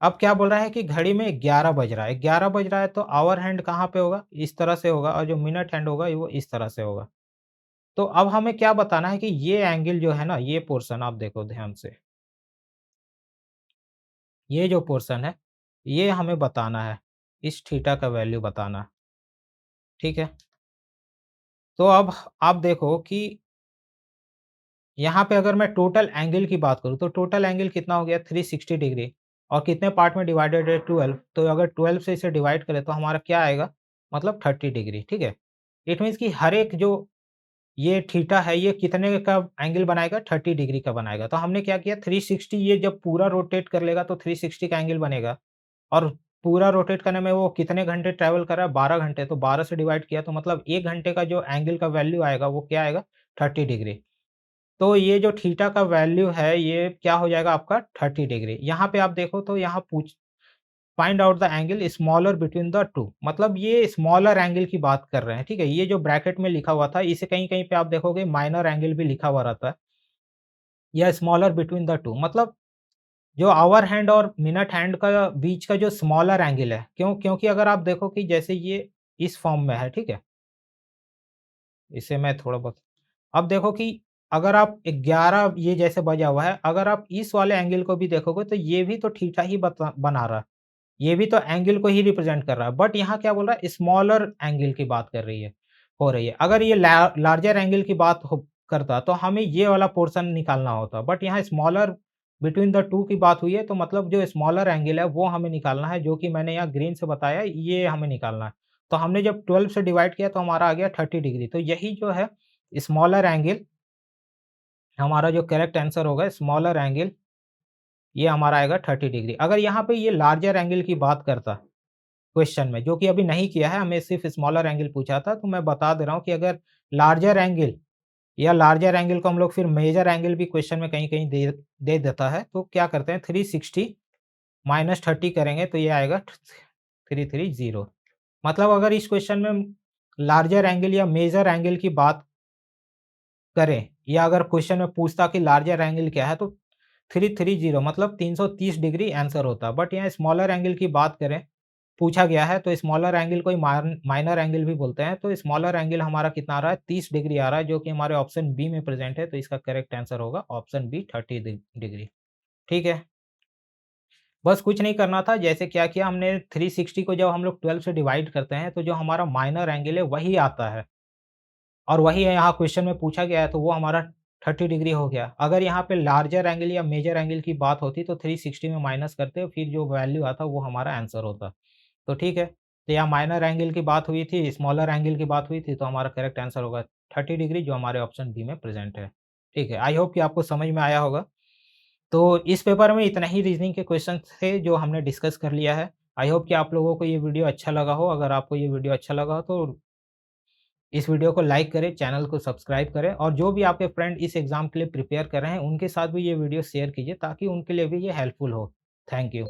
अब क्या बोल रहा है कि घड़ी में 11 बज रहा है, 11 बज रहा है तो आवर हैंड कहाँ पे होगा? इस तरह से होगा, और जो मिनट हैंड होगा वो इस तरह से होगा। तो अब हमें क्या बताना है कि ये एंगल जो है ना, ये पोर्शन आप देखो ध्यान से, ये जो पोर्शन है, ये हमें बताना है, इस थीटा का वैल्यू बताना है, ठीक है? तो अब आप देखो कि यहाँ पे अगर मैं टोटल एंगल की बात करूँ, तो टोटल एंगल कितना हो गया? 360 डिग्री, और कितने पार्ट में डिवाइडेड है? 12। तो अगर 12 से इसे डिवाइड करें तो हमारा क्या आएगा? मतलब 30 डिग्री, ठीक है? इट मीन्स कि हर एक जो ये थीटा है, ये कितने का एंगल बनाएगा? 30 डिग्री का बनाएगा। तो हमने क्या किया, 360, ये जब पूरा रोटेट कर लेगा तो 360 का एंगल बनेगा, और पूरा रोटेट करने में वो कितने घंटे ट्रैवल कर रहा है? 12 घंटे, तो 12 से डिवाइड किया तो मतलब 1 घंटे का जो एंगल का वैल्यू आएगा वो क्या आएगा? 30 डिग्री। तो ये जो थीटा का वैल्यू है, ये क्या हो जाएगा आपका? 30 डिग्री। यहाँ पे आप देखो तो यहाँ find out the angle smaller between the to, मतलब ये स्मॉलर एंगल की बात कर रहे हैं, ठीक है? ये जो ब्रैकेट में लिखा हुआ था, इसे कहीं-कहीं पे आप देखोगे माइनर एंगल भी लिखा हुआ रहता है, या स्मॉलर बिटवीन द टू, मतलब जो आवर हैंड और मिनट हैंड का बीच का जो स्मॉलर एंगल है, क्योंकि अगर आप देखो कि जैसे ये इस फॉर्म में है, ठीक है? इसे मैं थोड़ा बहुत, अब देखो कि अगर आप 11 ये जैसे बजा हुआ है, अगर आप इस वाले एंगल को भी देखोगे तो ये भी तो थीटा ही बना रहा है। ये भी तो एंगल को ही रिप्रेजेंट कर रहा है, बट यहाँ क्या बोल रहा है, स्मॉलर एंगल की बात कर रही है हो रही है। अगर ये लार्जर एंगल की बात करता तो हमें ये वाला पोर्शन निकालना होता, बट यहाँ स्मॉलर बिटवीन द टू की बात हुई है, तो मतलब जो स्मॉलर एंगल है वो हमें निकालना है, जो कि मैंने यहाँ ग्रीन से बताया, ये हमें निकालना है। तो हमने जब 12 से डिवाइड किया तो हमारा आ गया 30 डिग्री। तो यही जो है स्मॉलर एंगल, हमारा जो करेक्ट आंसर होगा स्मॉलर एंगल, ये हमारा आएगा 30 डिग्री। अगर यहाँ पे ये लार्जर एंगल की बात करता क्वेश्चन में, जो कि अभी नहीं किया है, हमें सिर्फ स्मॉलर एंगल पूछा था, तो मैं बता दे रहा हूँ कि अगर लार्जर एंगल या लार्जर एंगल को हम लोग फिर मेजर एंगल भी क्वेश्चन में कहीं-कहीं दे देता है, तो क्या करते हैं 360 माइनस 30 करेंगे तो ये आएगा 330। मतलब अगर इस क्वेश्चन में लार्जर एंगल या मेजर एंगल की बात करें, या अगर क्वेश्चन में पूछता कि लार्जर एंगल क्या है, तो 330 मतलब 330 डिग्री आंसर होता। बट यहाँ स्मॉलर एंगल की बात करें, पूछा गया है, तो स्मॉलर एंगल को ही माइनर एंगल भी बोलते हैं। तो स्मॉलर एंगल हमारा कितना आ रहा है, 30 डिग्री आ रहा है, जो कि हमारे ऑप्शन बी में प्रेजेंट है। तो इसका करेक्ट आंसर होगा ऑप्शन बी 30 डिग्री। ठीक है, बस कुछ नहीं करना था। जैसे क्या किया हमने, 360 को जब हम लोग 12 से डिवाइड करते हैं तो जो हमारा माइनर एंगल है वही आता है, और वही है यहाँ क्वेश्चन में पूछा गया है, तो वो हमारा 30 डिग्री हो गया। अगर यहाँ पे लार्जर एंगल या मेजर एंगल की बात होती तो 360 में माइनस करते, फिर जो वैल्यू आता वो हमारा आंसर होता। तो ठीक है, तो यहाँ माइनर एंगल की बात हुई थी, स्मॉलर एंगल की बात हुई थी, तो हमारा करेक्ट आंसर होगा 30 डिग्री, जो हमारे ऑप्शन बी में प्रेजेंट है। ठीक है, आई होप कि आपको समझ में आया होगा। तो इस पेपर में इतना ही रीजनिंग के क्वेश्चन थे जो हमने डिस्कस कर लिया है। आई होप कि आप लोगों को ये वीडियो अच्छा लगा हो। अगर आपको ये वीडियो अच्छा लगा हो तो इस वीडियो को लाइक करें, चैनल को सब्सक्राइब करें, और जो भी आपके फ्रेंड इस एग्ज़ाम के लिए प्रिपेयर कर रहे हैं, उनके साथ भी ये वीडियो शेयर कीजिए ताकि उनके लिए भी ये हेल्पफुल हो। Thank you.